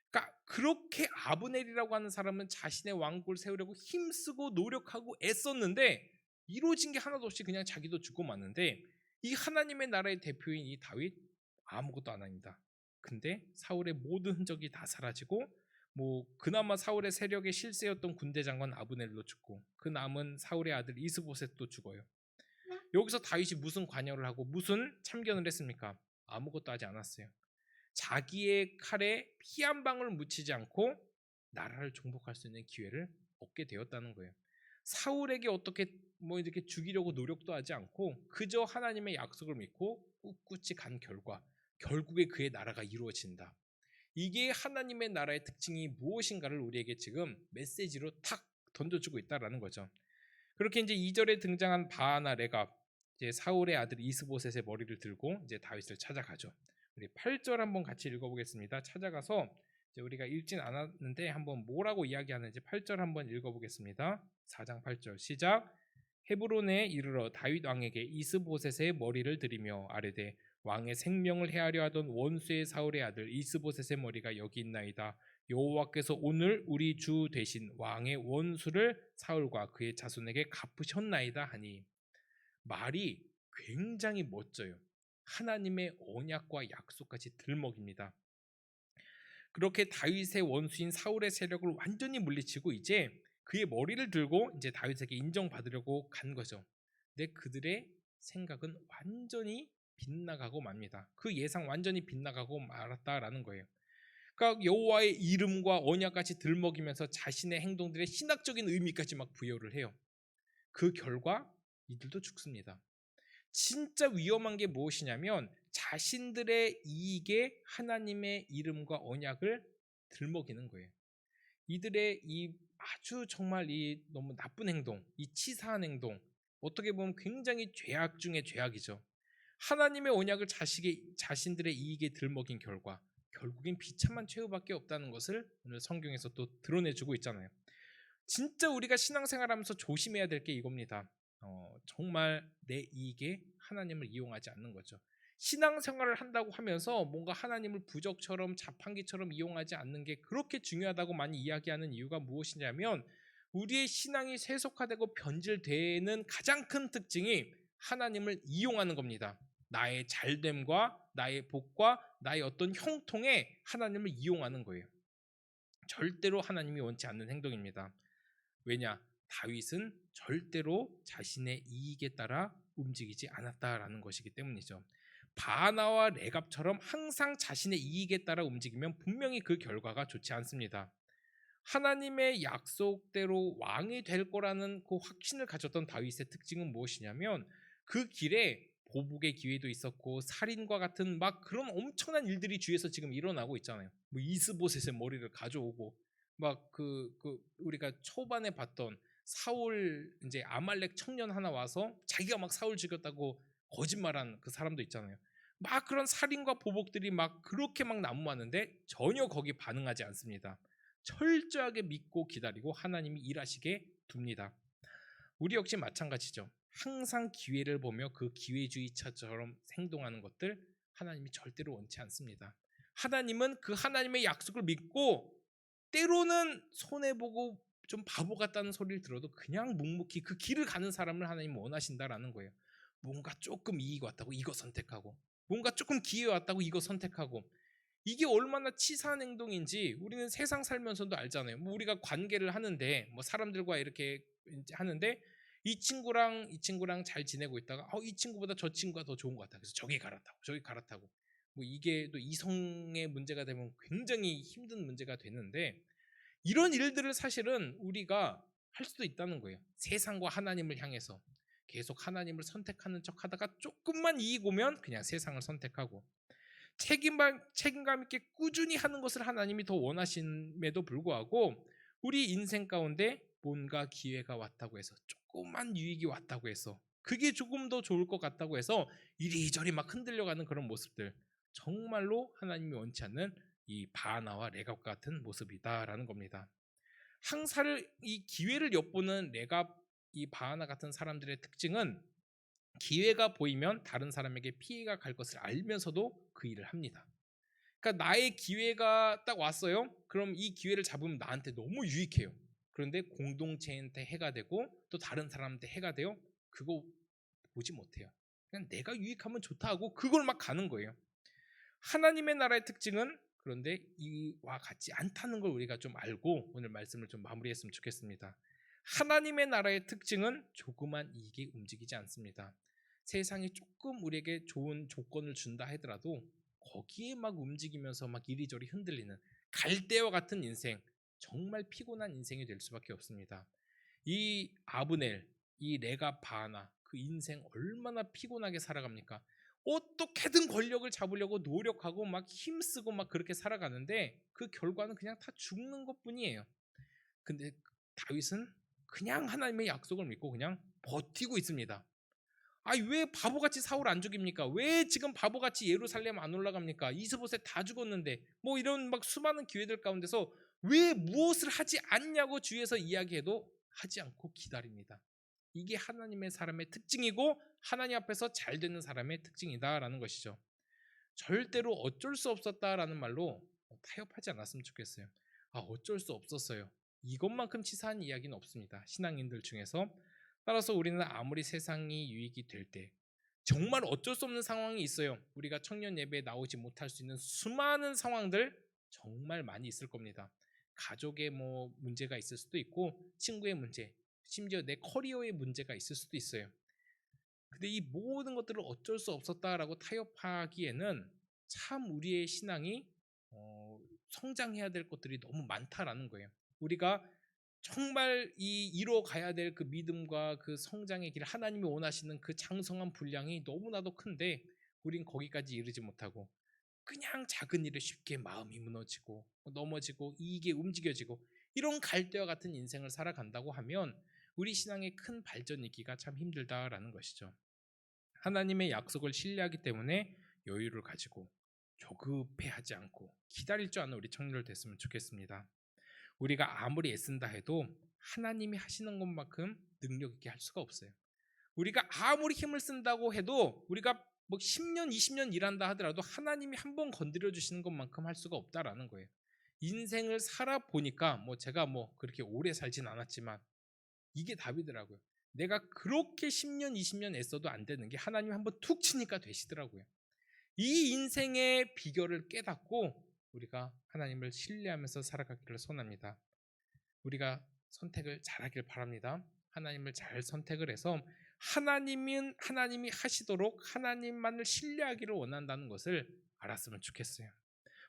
그러니까 그렇게 아브넬이라고 하는 사람은 자신의 왕국을 세우려고 힘쓰고 노력하고 애썼는데 이루어진 게 하나도 없이 그냥 자기도 죽고 마는데 이 하나님의 나라의 대표인 이 다윗 아무것도 안 합니다. 근데 사울의 모든 흔적이 다 사라지고 그나마 사울의 세력의 실세였던 군대 장관 아브넬도 죽고 그 남은 사울의 아들 이스보셋도 죽어요. 여기서 다윗이 무슨 관여를 하고 무슨 참견을 했습니까? 아무것도 하지 않았어요. 자기의 칼에 피 한 방울 묻히지 않고 나라를 정복할 수 있는 기회를 얻게 되었다는 거예요. 사울에게 어떻게 이렇게 죽이려고 노력도 하지 않고 그저 하나님의 약속을 믿고 꿋꿋이 간 결과 결국에 그의 나라가 이루어진다. 이게 하나님의 나라의 특징이 무엇인가를 우리에게 지금 메시지로 탁 던져주고 있다라는 거죠. 그렇게 이제 2절에 등장한 바하나 레갑 이제 사울의 아들 이스보셋의 머리를 들고 이제 다윗을 찾아가죠. 우리 8절 한번 같이 읽어보겠습니다. 찾아가서 이제 우리가 읽진 않았는데 한번 뭐라고 이야기하는지 8절 한번 읽어보겠습니다. 4장 8절 시작. 헤브론에 이르러 다윗 왕에게 이스보셋의 머리를 들이며 아뢰되 왕의 생명을 해하려 하던 원수의 사울의 아들 이스보셋의 머리가 여기 있나이다. 여호와께서 오늘 우리 주 대신 왕의 원수를 사울과 그의 자손에게 갚으셨나이다 하니 말이 굉장히 멋져요. 하나님의 언약과 약속까지 들먹입니다. 그렇게 다윗의 원수인 사울의 세력을 완전히 물리치고 이제 그의 머리를 들고 이제 다윗에게 인정받으려고 간 거죠. 근데 그들의 생각은 완전히 빗나가고 맙니다. 그 예상 완전히 빗나가고 말았다라는 거예요. 그러니까 여호와의 이름과 언약까지 들먹이면서 자신의 행동들의 신학적인 의미까지 막 부여를 해요. 그 결과 이들도 죽습니다. 진짜 위험한 게 무엇이냐면 자신들의 이익에 하나님의 이름과 언약을 들먹이는 거예요. 이들의 이 아주 정말 이 너무 나쁜 행동, 이 치사한 행동, 어떻게 보면 굉장히 죄악 중의 죄악이죠. 하나님의 언약을 자신들의 이익에 들먹인 결과 결국엔 비참한 최후밖에 없다는 것을 오늘 성경에서 또 드러내주고 있잖아요. 진짜 우리가 신앙생활하면서 조심해야 될 게 이겁니다. 정말 내 이익에 하나님을 이용하지 않는 거죠. 신앙생활을 한다고 하면서 뭔가 하나님을 부적처럼 자판기처럼 이용하지 않는 게 그렇게 중요하다고 많이 이야기하는 이유가 무엇이냐면 우리의 신앙이 세속화되고 변질되는 가장 큰 특징이 하나님을 이용하는 겁니다. 나의 잘됨과 나의 복과 나의 어떤 형통에 하나님을 이용하는 거예요. 절대로 하나님이 원치 않는 행동입니다. 왜냐? 다윗은 절대로 자신의 이익에 따라 움직이지 않았다라는 것이기 때문이죠. 바나와 레갑처럼 항상 자신의 이익에 따라 움직이면 분명히 그 결과가 좋지 않습니다. 하나님의 약속대로 왕이 될 거라는 그 확신을 가졌던 다윗의 특징은 무엇이냐면 그 길에 보복의 기회도 있었고 살인과 같은 막 그런 엄청난 일들이 주위에서 지금 일어나고 있잖아요. 뭐 이스보셋의 머리를 가져오고 막 우리가 초반에 봤던 사울 이제 아말렉 청년 하나 와서 자기가 막 사울 죽였다고 거짓말한 그 사람도 있잖아요. 막 그런 살인과 보복들이 막 그렇게 막 난무하는데 전혀 거기 반응하지 않습니다. 철저하게 믿고 기다리고 하나님이 일하시게 둡니다. 우리 역시 마찬가지죠. 항상 기회를 보며 그 기회주의자처럼 행동하는 것들 하나님이 절대로 원치 않습니다. 하나님은 그 하나님의 약속을 믿고 때로는 손해보고 좀 바보 같다는 소리를 들어도 그냥 묵묵히 그 길을 가는 사람을 하나님 원하신다라는 거예요. 뭔가 조금 이익이 왔다고 이거 선택하고 뭔가 조금 기회 왔다고 이거 선택하고 이게 얼마나 치사한 행동인지 우리는 세상 살면서도 알잖아요. 뭐 우리가 관계를 하는데 뭐 사람들과 이렇게 하는데 이 친구랑 잘 지내고 있다가 이 친구보다 저 친구가 더 좋은 것 같다. 그래서 저기 갈아타고 뭐 이게 또 이성의 문제가 되면 굉장히 힘든 문제가 되는데 이런 일들을 사실은 우리가 할 수도 있다는 거예요. 세상과 하나님을 향해서 계속 하나님을 선택하는 척 하다가 조금만 이익 오면 그냥 세상을 선택하고 책임감 있게 꾸준히 하는 것을 하나님이 더 원하심에도 불구하고 우리 인생 가운데 뭔가 기회가 왔다고 해서 조그만 유익이 왔다고 해서 그게 조금 더 좋을 것 같다고 해서 이리저리 막 흔들려가는 그런 모습들 정말로 하나님이 원치 않는 이 바나와 레갑 같은 모습이다라는 겁니다. 항상 이 기회를 엿보는 레갑 이 바나 같은 사람들의 특징은 기회가 보이면 다른 사람에게 피해가 갈 것을 알면서도 그 일을 합니다. 그러니까 나의 기회가 딱 왔어요. 그럼 이 기회를 잡으면 나한테 너무 유익해요. 그런데 공동체한테 해가 되고 또 다른 사람한테 해가 돼요. 그거 보지 못해요. 그냥 내가 유익하면 좋다 하고 그걸 막 가는 거예요. 하나님의 나라의 특징은 그런데 이와 같지 않다는 걸 우리가 좀 알고 오늘 말씀을 좀 마무리했으면 좋겠습니다. 하나님의 나라의 특징은 조그만 이익에 움직이지 않습니다. 세상이 조금 우리에게 좋은 조건을 준다 하더라도 거기에 막 움직이면서 막 이리저리 흔들리는 갈대와 같은 인생, 정말 피곤한 인생이 될 수밖에 없습니다. 이 아브넬, 이 레갑 바하나 그 인생 얼마나 피곤하게 살아갑니까? 어떻게든 권력을 잡으려고 노력하고 막 힘쓰고 막 그렇게 살아가는데 그 결과는 그냥 다 죽는 것뿐이에요. 근데 다윗은 그냥 하나님의 약속을 믿고 그냥 버티고 있습니다. 왜 바보같이 사울 안 죽입니까? 왜 지금 바보같이 예루살렘 안 올라갑니까? 이스보셋 다 죽었는데 뭐 이런 막 수많은 기회들 가운데서 왜 무엇을 하지 않냐고 주위에서 이야기해도 하지 않고 기다립니다. 이게 하나님의 사람의 특징이고 하나님 앞에서 잘 되는 사람의 특징이다라는 것이죠. 절대로 어쩔 수 없었다라는 말로 타협하지 않았으면 좋겠어요. 어쩔 수 없었어요. 이것만큼 치사한 이야기는 없습니다. 신앙인들 중에서. 따라서 우리는 아무리 세상이 유익이 될 때 정말 어쩔 수 없는 상황이 있어요. 우리가 청년 예배에 나오지 못할 수 있는 수많은 상황들 정말 많이 있을 겁니다. 가족의 뭐 문제가 있을 수도 있고 친구의 문제, 심지어 내 커리어의 문제가 있을 수도 있어요. 근데 이 모든 것들을 어쩔 수 없었다라고 타협하기에는 참 우리의 신앙이 성장해야 될 것들이 너무 많다라는 거예요. 우리가 정말 이루어 가야 될 그 믿음과 그 성장의 길, 하나님이 원하시는 그 장성한 분량이 너무나도 큰데 우린 거기까지 이르지 못하고 그냥 작은 일에 쉽게 마음이 무너지고 넘어지고 이익에 움직여지고 이런 갈대와 같은 인생을 살아간다고 하면 우리 신앙의 큰 발전이 있기가 참 힘들다라는 것이죠. 하나님의 약속을 신뢰하기 때문에 여유를 가지고 조급해하지 않고 기다릴 줄 아는 우리 청년들 됐으면 좋겠습니다. 우리가 아무리 애쓴다 해도 하나님이 하시는 것만큼 능력 있게 할 수가 없어요. 우리가 아무리 힘을 쓴다고 해도 우리가 뭐 10년, 20년 일한다 하더라도 하나님이 한번 건드려 주시는 것만큼 할 수가 없다라는 거예요. 인생을 살아보니까 제가 그렇게 오래 살진 않았지만 이게 답이더라고요. 내가 그렇게 10년, 20년 애써도 안 되는 게 하나님이 한번 툭 치니까 되시더라고요. 이 인생의 비결을 깨닫고 우리가 하나님을 신뢰하면서 살아가기를 소원합니다. 우리가 선택을 잘하길 바랍니다. 하나님을 잘 선택을 해서 하나님이 하시도록 하나님만을 신뢰하기를 원한다는 것을 알았으면 좋겠어요.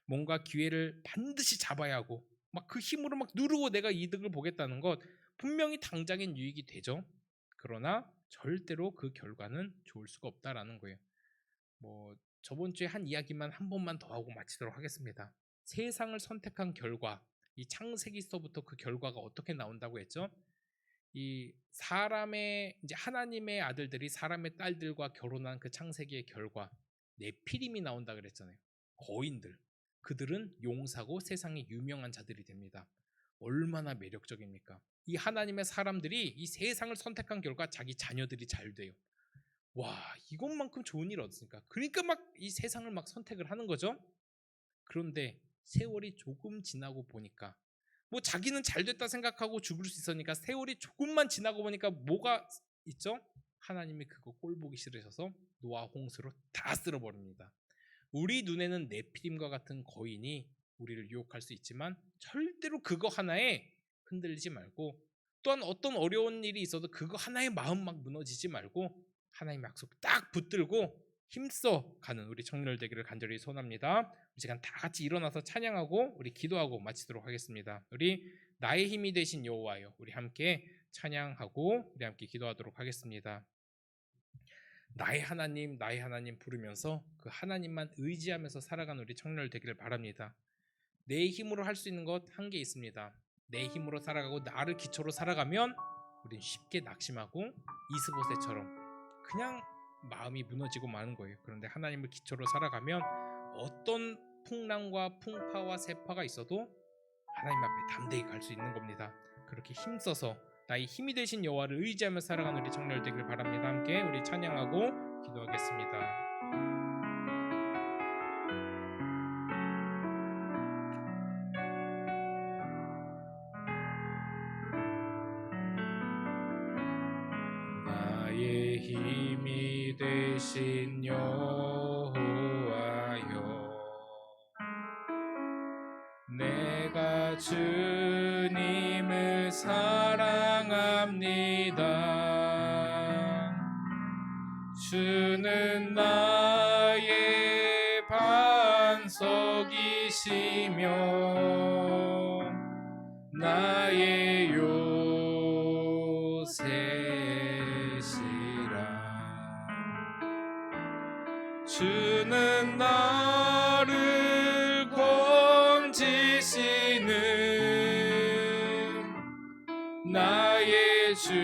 뭔가 기회를 반드시 잡아야 하고 그 힘으로 누르고 내가 이득을 보겠다는 것 분명히 당장엔 유익이 되죠. 그러나 절대로 그 결과는 좋을 수가 없다라는 거예요. 저번 주에 한 이야기만 한 번만 더 하고 마치도록 하겠습니다. 세상을 선택한 결과, 이 창세기서부터 그 결과가 어떻게 나온다고 했죠? 이 사람의 이제 하나님의 아들들이 사람의 딸들과 결혼한 그 창세기의 결과, 네피림이 나온다 그랬잖아요. 거인들. 그들은 용사고 세상에 유명한 자들이 됩니다. 얼마나 매력적입니까? 이 하나님의 사람들이 이 세상을 선택한 결과 자기 자녀들이 잘 돼요. 와, 이것만큼 좋은 일 없으니까. 그러니까 이 세상을 선택을 하는 거죠. 그런데 세월이 조금 지나고 보니까 자기는 잘 됐다 생각하고 죽을 수 있으니까 세월이 조금만 지나고 보니까 뭐가 있죠? 하나님이 그거 꼴 보기 싫으셔서 노아 홍수로 다 쓸어버립니다. 우리 눈에는 네피림과 같은 거인이 우리를 유혹할 수 있지만 절대로 그거 하나에 흔들리지 말고, 또한 어떤 어려운 일이 있어도 그거 하나에 마음 무너지지 말고 하나님의 약속 딱 붙들고 힘써 가는 우리 청년들 되기를 간절히 소원합니다. 이 시간 다 같이 일어나서 찬양하고 우리 기도하고 마치도록 하겠습니다. 우리 나의 힘이 되신 여호와여, 우리 함께 찬양하고 우리 함께 기도하도록 하겠습니다. 나의 하나님 부르면서 그 하나님만 의지하면서 살아가는 우리 청년들 되기를 바랍니다. 내 힘으로 할 수 있는 것 한계 있습니다. 내 힘으로 살아가고 나를 기초로 살아가면 우린 쉽게 낙심하고 이스보셋처럼 그냥 마음이 무너지고 마는 거예요. 그런데 하나님을 기초로 살아가면 어떤 풍랑과 풍파와 세파가 있어도 하나님 앞에 담대히 갈 수 있는 겁니다. 그렇게 힘써서 나의 힘이 되신 여호와를 의지하며 살아가는 우리 청년들 되길 바랍니다. 함께 우리 찬양하고 기도하겠습니다. 나의 힘이 되신 여호와여, 내가 주님을 사랑합니다. 주는 나의 반석이시며 나의 요새시라. 주는 나를 건지시는 나의 주,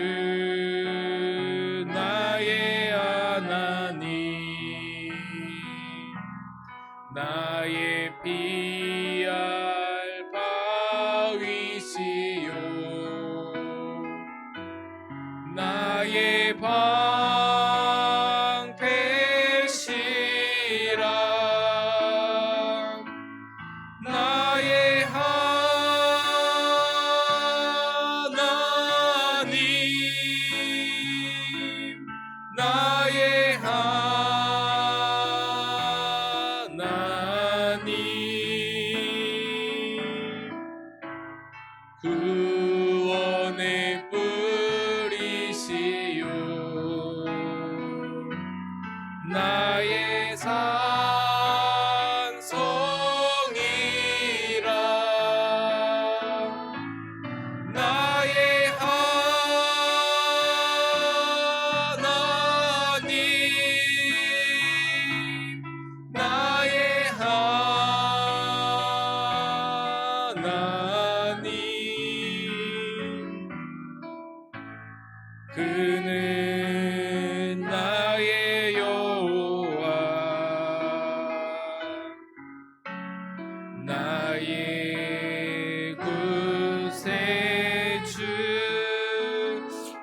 나의 하나님, 나의 피할 바위시요 나의 방패시라. 나의 하나님, 나의 하나님, 구원의 뿌리시요 나의 산성이라. 나의 하나님, 그는 나의 여호와 나의 구세주.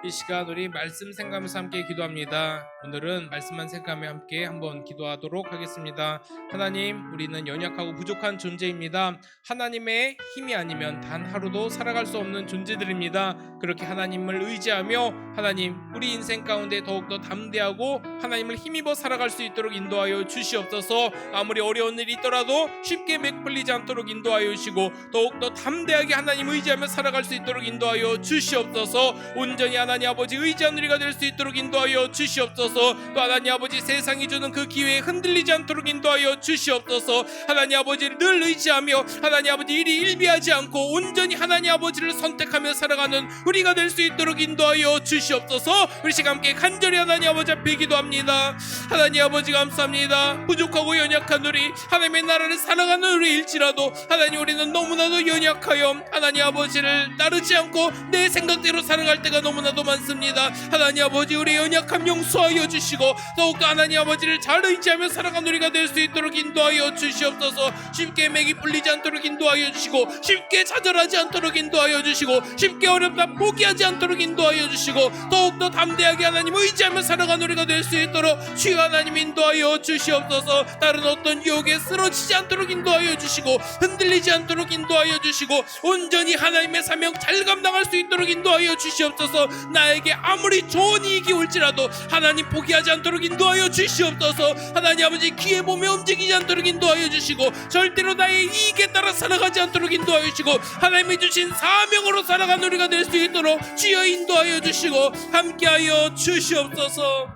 이 시간 우리 말씀 생각하면서 함께 기도합니다. 오늘은 말씀만 생각하며 함께 한번 기도하도록 하겠습니다. 하나님, 우리는 연약하고 부족한 존재입니다. 하나님의 힘이 아니면 단 하루도 살아갈 수 없는 존재들입니다. 그렇게 하나님을 의지하며 하나님, 우리 인생 가운데 더욱더 담대하고 하나님을 힘입어 살아갈 수 있도록 인도하여 주시옵소서. 아무리 어려운 일이 있더라도 쉽게 맥불리지 않도록 인도하여 주시고 더욱더 담대하게 하나님 의지하며 살아갈 수 있도록 인도하여 주시옵소서. 온전히 하나님 아버지 의지하는 우리가 될 수 있도록 인도하여 주시옵소서. 또 하나님 아버지 세상이 주는 그 기회에 흔들리지 않도록 인도하여 주시옵소서. 하나님 아버지를 늘 의지하며 하나님 아버지 일이 일비하지 않고 온전히 하나님 아버지를 선택하며 살아가는 우리가 될 수 있도록 인도하여 주시옵소서. 우리 시간 함께 간절히 하나님 아버지 앞에 기도합니다. 하나님 아버지 감사합니다. 부족하고 연약한 우리 하나님의 나라를 살아가는 우리일지라도 하나님 우리는 너무나도 연약하여 하나님 아버지를 따르지 않고 내 생각대로 살아갈 때가 너무나도 많습니다. 하나님 아버지 우리 연약함 용서하여 주시고 더욱더 하나님 아버지를 잘 의지하며 살아가는 우리가 될 수 있도록 인도하여 주시옵소서. 쉽게 맥이 풀리지 않도록 인도하여 주시고 쉽게 좌절하지 않도록 인도하여 주시고 쉽게 어렵다 포기하지 않도록 인도하여 주시고 더욱더 담대하게 하나님 의지하며 살아가는 우리가 될 수 있도록 주여 하나님 인도하여 주시옵소서. 다른 어떤 유혹에 쓰러지지 않도록 인도하여 주시고 흔들리지 않도록 인도하여 주시고 온전히 하나님의 사명 잘 감당할 수 있도록 인도하여 주시옵소서. 나에게 아무리 좋은 이익이 올지라도 하나님 포기하지 않도록 인도하여 주시옵소서. 하나님 아버지 귀에 보며 움직이지 않도록 인도하여 주시고 절대로 나의 이익에 따라 살아가지 않도록 인도하여 주시고 하나님이 주신 사명으로 살아가는 우리가 될 수 있도록 주여 인도하여 주시고 함께하여 주시옵소서.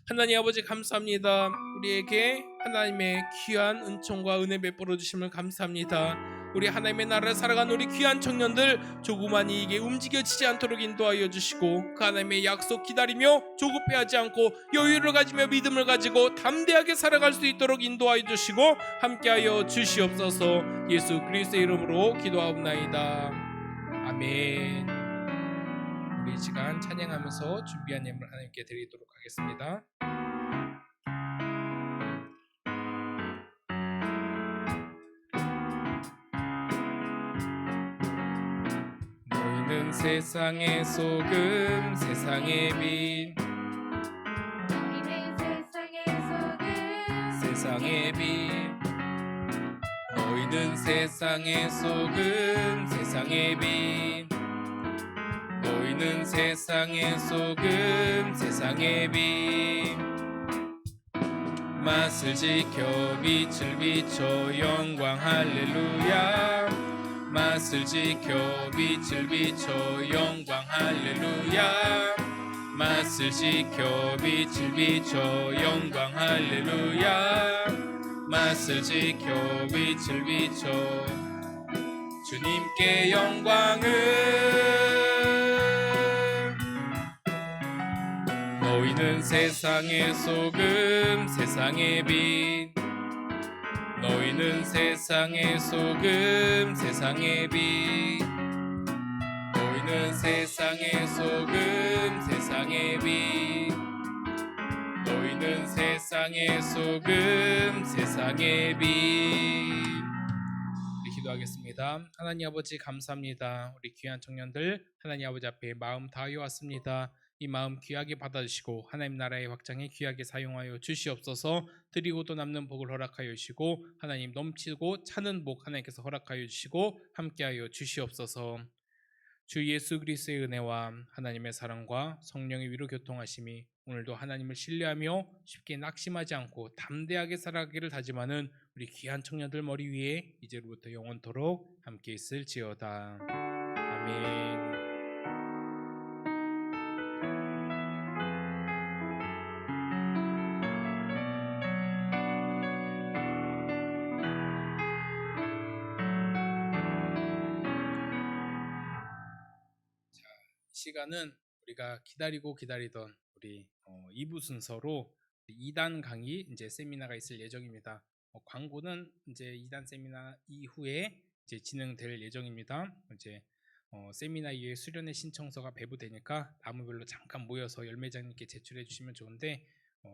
하나님 아버지 감사합니다. 우리에게 하나님의 귀한 은총과 은혜 베풀어 주심을 감사합니다. 우리 하나님의 나라를 살아가는 우리 귀한 청년들 조그만 이익에 움직여지지 않도록 인도하여 주시고 그 하나님의 약속 기다리며 조급해하지 않고 여유를 가지며 믿음을 가지고 담대하게 살아갈 수 있도록 인도하여 주시고 함께하여 주시옵소서. 예수 그리스도의 이름으로 기도하옵나이다. 아멘. 우리 이 시간 찬양하면서 준비한 예물 하나님께 드리도록 하겠습니다. 너희는 세상의 소금 세상의 빛 너희는 세상의 소금 세상의 빛 너희는 세상의 소금 세상의 빛 너희는 세상의 소금 세상의 빛 맛을 지켜 빛을 비춰 영광 할렐루야 맛을 지켜 빛을 비춰 영광 할렐루야 맛을 지켜 빛을 비춰 영광 할렐루야 맛을 지켜 빛을 비춰 주님께 영광을 너희는 세상의 소금 세상의 빛 너희는 세상의 소금 세상의 빛 너희는 세상의 소금 세상의 빛 너희는 세상의 소금 세상의 빛. 우리 기도하겠습니다. 하나님 아버지 감사합니다. 우리 귀한 청년들 하나님 아버지 앞에 마음 다하여 왔습니다. 이 마음 귀하게 받아주시고 하나님 나라의 확장에 귀하게 사용하여 주시옵소서. 드리고도 남는 복을 허락하여 주시고 하나님 넘치고 차는 복 하나님께서 허락하여 주시고 함께하여 주시옵소서. 주 예수 그리스도의 은혜와 하나님의 사랑과 성령의 위로 교통하심이 오늘도 하나님을 신뢰하며 쉽게 낙심하지 않고 담대하게 살아가기를 다짐하는 우리 귀한 청년들 머리 위에 이제로부터 영원토록 함께 있을지어다. 아멘. 시간은 우리가 기다리고 기다리던 우리 2부 순서로 2단 강의 이제 세미나가 있을 예정입니다. 광고는 이제 2단 세미나 이후에 이제 진행될 예정입니다. 이제 세미나 이후에 수련회 신청서가 배부되니까 나무별로 잠깐 모여서 열매장님께 제출해 주시면 좋은데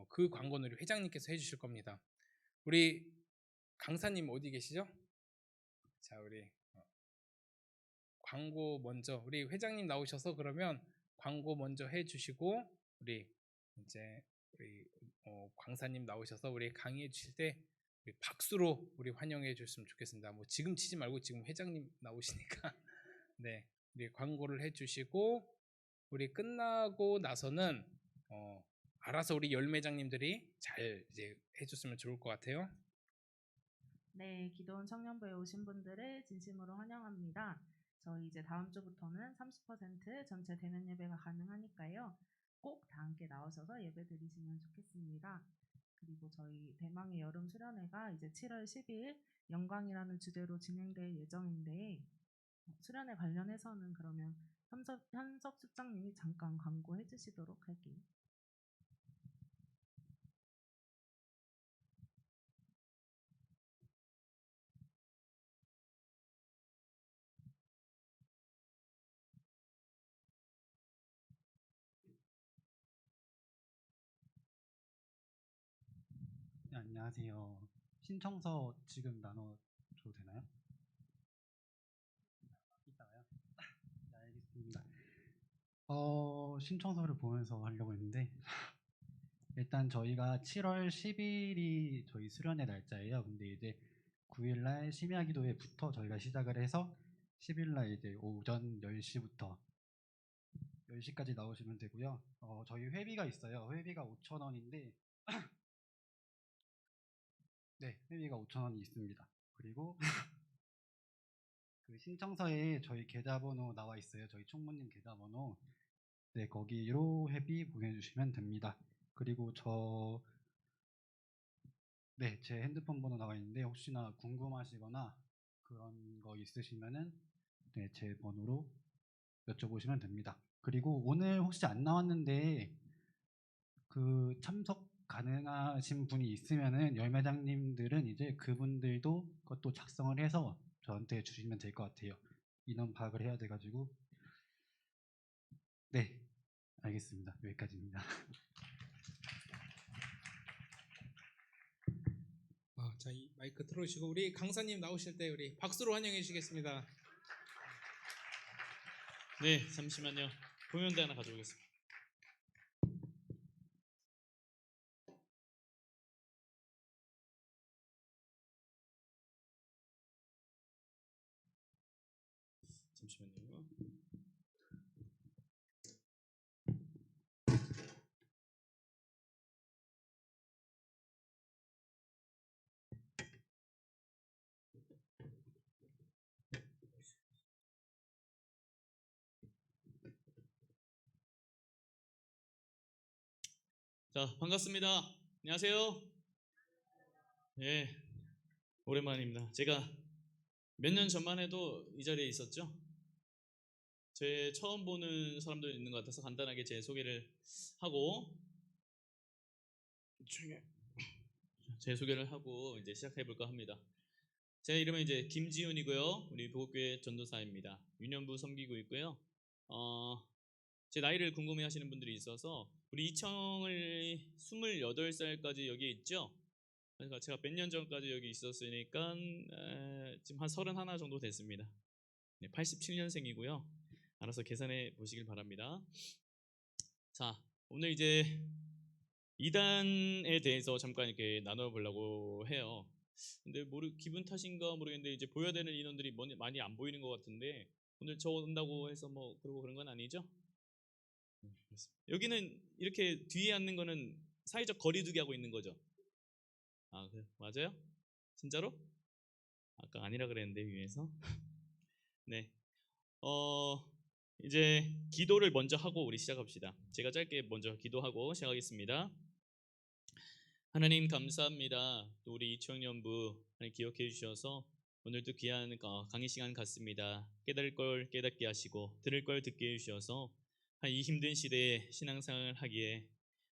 그 광고는 우리 회장님께서 해주실 겁니다. 우리 강사님 어디 계시죠? 자, 우리 광고 먼저 우리 회장님 나오셔서 그러면 광고 먼저 해주시고 우리 이제 우리 강사님 나오셔서 우리 강의해 주실 때 우리 박수로 우리 환영해 주셨으면 좋겠습니다. 뭐 지금 치지 말고 지금 회장님 나오시니까 네, 우리 광고를 해주시고 우리 끝나고 나서는 알아서 우리 열매장님들이 잘 이제 해줬으면 좋을 것 같아요. 네, 기도원 청년부에 오신 분들을 진심으로 환영합니다. 저희 이제 다음 주부터는 30% 전체 대면 예배가 가능하니까요. 꼭 다 함께 나오셔서 예배 드리시면 좋겠습니다. 그리고 저희 대망의 여름 수련회가 이제 7월 10일 영광이라는 주제로 진행될 예정인데 수련회 관련해서는 그러면 현석 수장님이 잠깐 광고해 주시도록 할게요. 네, 안녕하세요. 신청서 지금 나눠줘도 되나요? 이따가요? 네, 알겠습니다. 신청서를 보면서 하려고 했는데 일단 저희가 7월 10일이 저희 수련회 날짜예요. 근데 이제 9일날 심야기도회부터 저희가 시작을 해서 10일날 이제 오전 10시부터 10시까지 나오시면 되고요. 저희 회비가 있어요. 회비가 5,000원인데 네, 회비가 5,000원이 있습니다. 그리고 그 신청서에 저희 계좌번호 나와 있어요. 저희 총무님 계좌번호. 네, 거기로 회비 보내주시면 됩니다. 그리고 제 핸드폰 번호 나와 있는데 혹시나 궁금하시거나 그런 거 있으시면은 네, 제 번호로 여쭤보시면 됩니다. 그리고 오늘 혹시 안 나왔는데 그 참석 가능하신 분이 있으면은 열매장님들은 이제 그분들도 그것도 작성을 해서 저한테 주시면 될 것 같아요. 인원 파악을 해야 돼가지고. 네, 알겠습니다. 여기까지입니다. 자, 이 마이크 틀어주시고 우리 강사님 나오실 때 우리 박수로 환영해 주시겠습니다. 네, 잠시만요. 보면대 하나 가져오겠습니다. 잠시만요. 자, 반갑습니다. 안녕하세요. 네, 오랜만입니다. 제가 몇 년 전만 해도 이 자리에 있었죠. 제 처음 보는 사람도 있는 것 같아서 간단하게 제 소개를 하고 제 소개를 하고 이제 시작해 볼까 합니다. 제 이름은 이제 김지훈이고요. 우리 보국교회 전도사입니다. 유년부 섬기고 있고요. 제 나이를 궁금해하시는 분들이 있어서 우리 이청을 28살까지 여기 있죠. 그러니까 제가 몇 년 전까지 여기 있었으니까 지금 한 31 정도 됐습니다. 네, 87년생이고요. 알아서 계산해 보시길 바랍니다. 자, 오늘 이제 이단에 대해서 잠깐 이렇게 나눠보려고 해요. 근데 기분 탓인가 모르겠는데 이제 보여야 되는 인원들이 많이 안 보이는 것 같은데 오늘 저 온다고 해서 뭐 그러고 그런 건 아니죠? 여기는 이렇게 뒤에 앉는 거는 사회적 거리두기 하고 있는 거죠? 아, 맞아요? 진짜로? 아까 아니라 그랬는데 위에서. 네. 이제 기도를 먼저 하고 우리 시작합시다. 제가 짧게 먼저 기도하고 시작하겠습니다. 하나님 감사합니다. 또 우리 이청년부 기억해 주셔서 오늘도 귀한 강의 시간 같습니다. 깨달을 걸 깨닫게 하시고 들을 걸 듣게 해주셔서 이 힘든 시대에 신앙생활을 하기에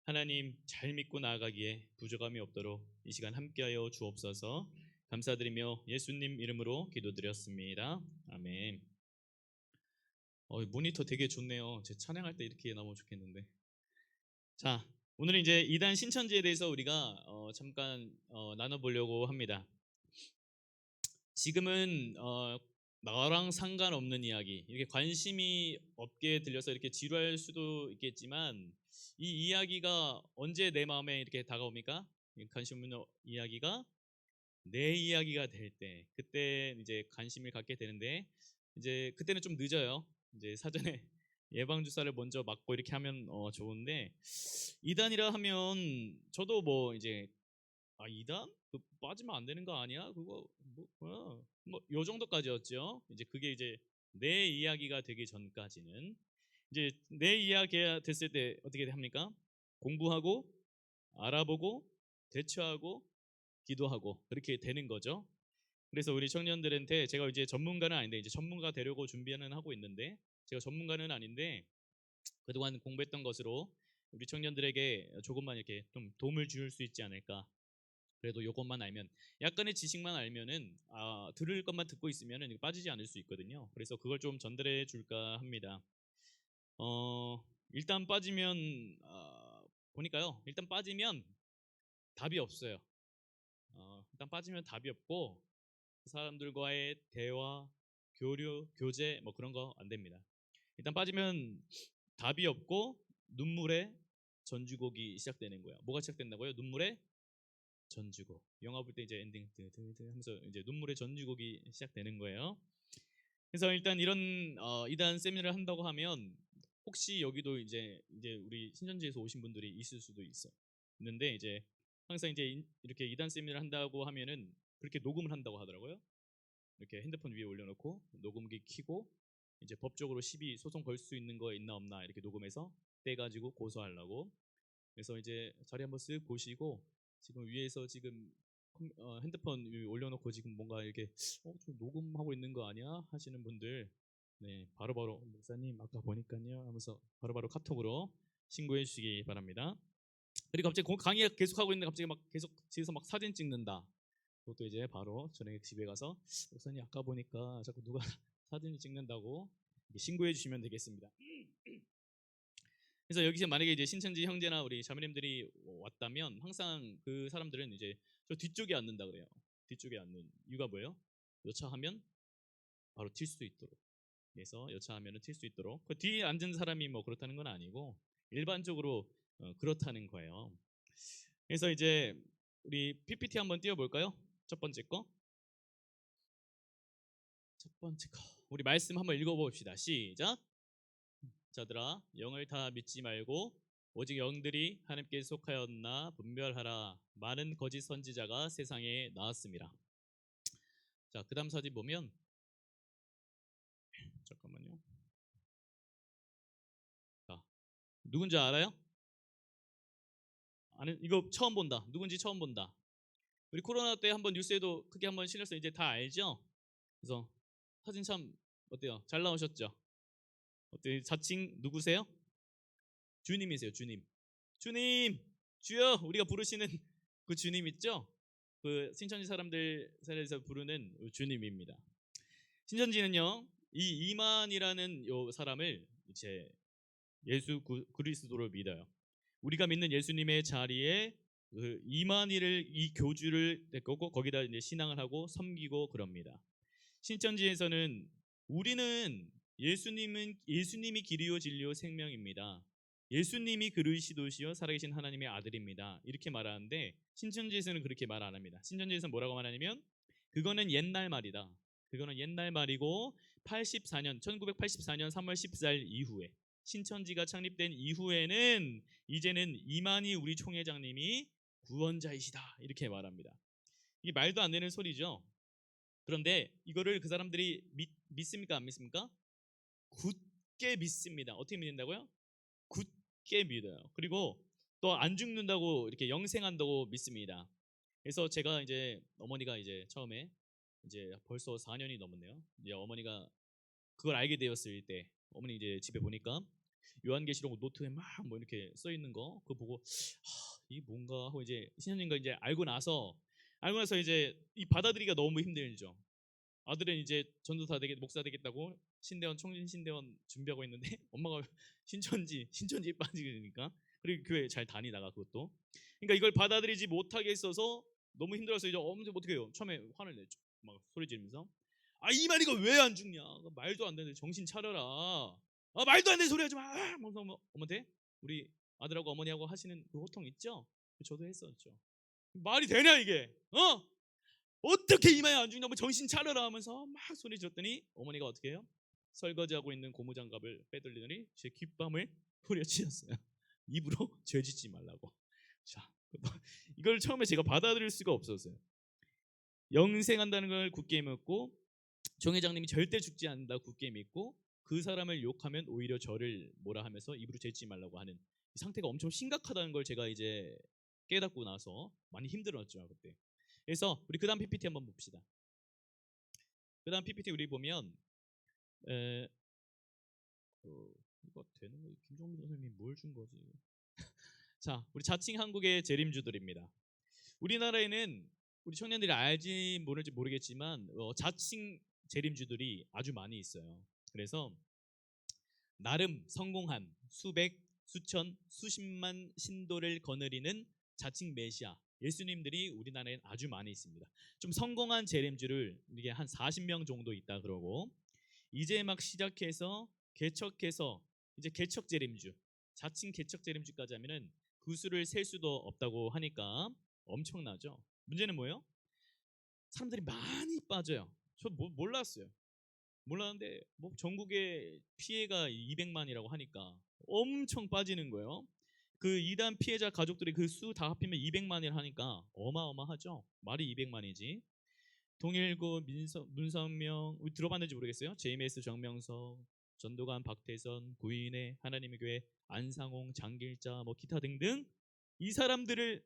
하나님 잘 믿고 나아가기에 부족함이 없도록 이 시간 함께하여 주옵소서. 감사드리며 예수님 이름으로 기도드렸습니다. 아멘. 모니터 되게 좋네요. 제 찬양할 때 이렇게 나오면 좋겠는데. 자, 오늘은 이제 이단 신천지에 대해서 우리가 잠깐 나눠보려고 합니다. 지금은 나랑 상관없는 이야기, 이렇게 관심이 없게 들려서 이렇게 지루할 수도 있겠지만 이 이야기가 언제 내 마음에 이렇게 다가옵니까? 이 관심 없는 이야기가 내 이야기가 될 때, 그때 이제 관심을 갖게 되는데 이제 그때는 좀 늦어요. 이제 사전에 예방 주사를 먼저 맞고 이렇게 하면 좋은데 이단이라 하면 저도 뭐 이제 이단? 그 빠지면 안 되는 거 아니야? 그거 뭐요 정도까지였죠. 이제 그게 이제 내 이야기가 되기 전까지는 이제 내 이야기가 됐을 때 어떻게 합니까? 공부하고 알아보고 대처하고 기도하고 그렇게 되는 거죠. 그래서 우리 청년들한테 제가 이제 전문가는 아닌데 이제 전문가 되려고 준비는 하고 있는데 제가 전문가는 아닌데 그동안 공부했던 것으로 우리 청년들에게 조금만 이렇게 좀 도움을 줄 수 있지 않을까. 그래도 이것만 알면 약간의 지식만 알면은 들을 것만 듣고 있으면은 빠지지 않을 수 있거든요. 그래서 그걸 좀 전달해 줄까 합니다. 일단 빠지면 보니까요. 일단 빠지면 답이 없어요. 일단 빠지면 답이 없고 그 사람들과의 대화, 교류, 교제 뭐 그런 거 안 됩니다. 일단 빠지면 답이 없고 눈물의 전주곡이 시작되는 거예요. 뭐가 시작된다고요? 눈물의 전주곡. 영화 볼 때 이제 엔딩 드드드 하면서 이제 눈물의 전주곡이 시작되는 거예요. 그래서 일단 이런 이단 세미나를 한다고 하면 혹시 여기도 이제 우리 신천지에서 오신 분들이 있을 수도 있는데 이제 항상 이제 이렇게 이단 세미나를 한다고 하면은 그렇게 녹음을 한다고 하더라고요. 이렇게 핸드폰 위에 올려놓고 녹음기 켜고 이제 법적으로 시비 소송 걸 수 있는 거 있나 없나 이렇게 녹음해서 떼가지고 고소하려고. 그래서 이제 자리 한번 쓱 보시고 지금 위에서 지금 핸드폰 위에 올려놓고 지금 뭔가 이렇게 좀 녹음하고 있는 거 아니야 하시는 분들 네 바로바로 목사님 아까 보니까요 하면서 바로바로 카톡으로 신고해 주시기 바랍니다. 그리고 갑자기 강의가 계속하고 있는데 갑자기 막 계속 뒤에서 막 사진 찍는다. 그것도 이제 바로 저녁에 집에 가서 목사님 아까 보니까 자꾸 누가 사진을 찍는다고 신고해 주시면 되겠습니다. 그래서 여기서 만약에 이제 신천지 형제나 우리 자매님들이 왔다면 항상 그 사람들은 이제 저 뒤쪽에 앉는다 그래요. 뒤쪽에 앉는 이유가 뭐예요? 여차하면 바로 튈 수 있도록. 그래서 여차하면 튈 수 있도록. 그 뒤에 앉은 사람이 뭐 그렇다는 건 아니고 일반적으로 그렇다는 거예요. 그래서 이제 우리 PPT 한번 띄워볼까요? 첫 번째 거. 첫 번째 거. 우리 말씀 한번 읽어봅시다. 시작. 자들아 영을 다 믿지 말고 오직 영들이 하나님께 속하였나 분별하라. 많은 거짓 선지자가 세상에 나왔습니다. 자, 그다음 사진 보면 잠깐만요. 자, 누군지 알아요? 아니 이거 처음 본다. 누군지 처음 본다. 우리 코로나 때 한번 뉴스에도 크게 한번 실렸어요. 이제 다 알죠? 그래서 사진 참 어때요? 잘 나오셨죠? 어때요? 자칭 누구세요? 주님이세요. 주님. 주님, 주여 우리가 부르시는 그 주님 있죠? 그 신천지 사람들 사이에서 부르는 주님입니다. 신천지는요, 이 이만이라는 요 사람을 이제 예수 그리스도로 믿어요. 우리가 믿는 예수님의 자리에 그 이만희를 이 교주를 데리고 거기다 이제 신앙을 하고 섬기고 그럽니다. 신천지에서는 우리는 예수님이 길이요 진리요 생명입니다. 예수님이 그리스도시요 살아계신 하나님의 아들입니다. 이렇게 말하는데 신천지에서는 그렇게 말 안 합니다. 신천지에서는 뭐라고 말하냐면 그거는 옛날 말이다. 그거는 옛날 말이고 1984년 3월 14일 이후에 신천지가 창립된 이후에는 이제는 이만희 우리 총회장님이 구원자이시다 이렇게 말합니다. 이게 말도 안 되는 소리죠. 그런데 이거를 그 사람들이 믿습니까 안 믿습니까? 굳게 믿습니다. 어떻게 믿는다고요? 굳게 믿어요. 그리고 또 안 죽는다고 이렇게 영생한다고 믿습니다. 그래서 제가 이제 어머니가 이제 처음에 이제 벌써 4년이 넘었네요. 이제 어머니가 그걸 알게 되었을 때 어머니 이제 집에 보니까 요한계시록 노트에 막 뭐 이렇게 써 있는 거 그거 보고 이 뭔가 하고 이제 신현님과 이제 알고 나서 이제 이 받아들이기가 너무 힘들죠. 아들은 이제 전도사 목사 되겠다고 신대원 청진 신대원 준비하고 있는데 엄마가 신천지에 빠지니까 그리고 교회 잘 다니다가 그것도 그러니까 이걸 받아들이지 못하게 있어서 너무 힘들어서 이제 엄청 어떻게 해요? 처음에 화를 내죠. 막 소리 지르면서 이만희가 왜 안 죽냐? 말도 안 되는데 정신 차려라. 말도 안 되는 소리 하지 마. 어머한테 우리 아들하고 어머니하고 하시는 그 호통 있죠? 저도 했었죠. 말이 되냐 이게? 어떻게 이마에 안 죽냐? 뭐 정신 차려라 하면서 막 소리 질렀더니 어머니가 어떻게 해요? 설거지하고 있는 고무장갑을 빼돌리더니 제 귓밤을 후려치셨어요. 입으로 죄짓지 말라고. 자, 이걸 처음에 제가 받아들일 수가 없었어요. 영생한다는 걸 굳게 믿고 정 회장님이 절대 죽지 않는다 굳게 믿고 그 사람을 욕하면 오히려 저를 뭐라 하면서 입으로 죄짓지 말라고 하는 이 상태가 엄청 심각하다는 걸 제가 이제 깨닫고 나서 많이 힘들었죠 그때. 그래서 우리 그다음 PPT 한번 봅시다. 그다음 PPT 우리 보면 이거 되는 거 김종민 선생님이 뭘 준 거지? 자, 우리 자칭 한국의 재림주들입니다. 우리나라에는 우리 청년들이 알지 모를지 모르겠지만 자칭 재림주들이 아주 많이 있어요. 그래서 나름 성공한 수백, 수천, 수십만 신도를 거느리는 자칭 메시아 예수님들이 우리나라에 아주 많이 있습니다. 좀 성공한 재림주를 이게 한 40명 정도 있다 그러고 이제 막 시작해서 개척해서 이제 개척 재림주, 자칭 개척 재림주까지 하면은 그 수를 셀 수도 없다고 하니까 엄청나죠. 문제는 뭐예요? 사람들이 많이 빠져요. 저 몰랐어요. 몰랐는데 뭐 전국에 피해가 200만이라고 하니까 엄청 빠지는 거예요. 그 이단 피해자 가족들이 그 수 다 합치면 200만이라 하니까 어마어마하죠. 말이 200만이지. 동일고 문선명 우리 들어봤는지 모르겠어요. JMS 정명석, 전도관 박태선, 구인회, 하나님의 교회 안상홍, 장길자 뭐 기타 등등 이 사람들을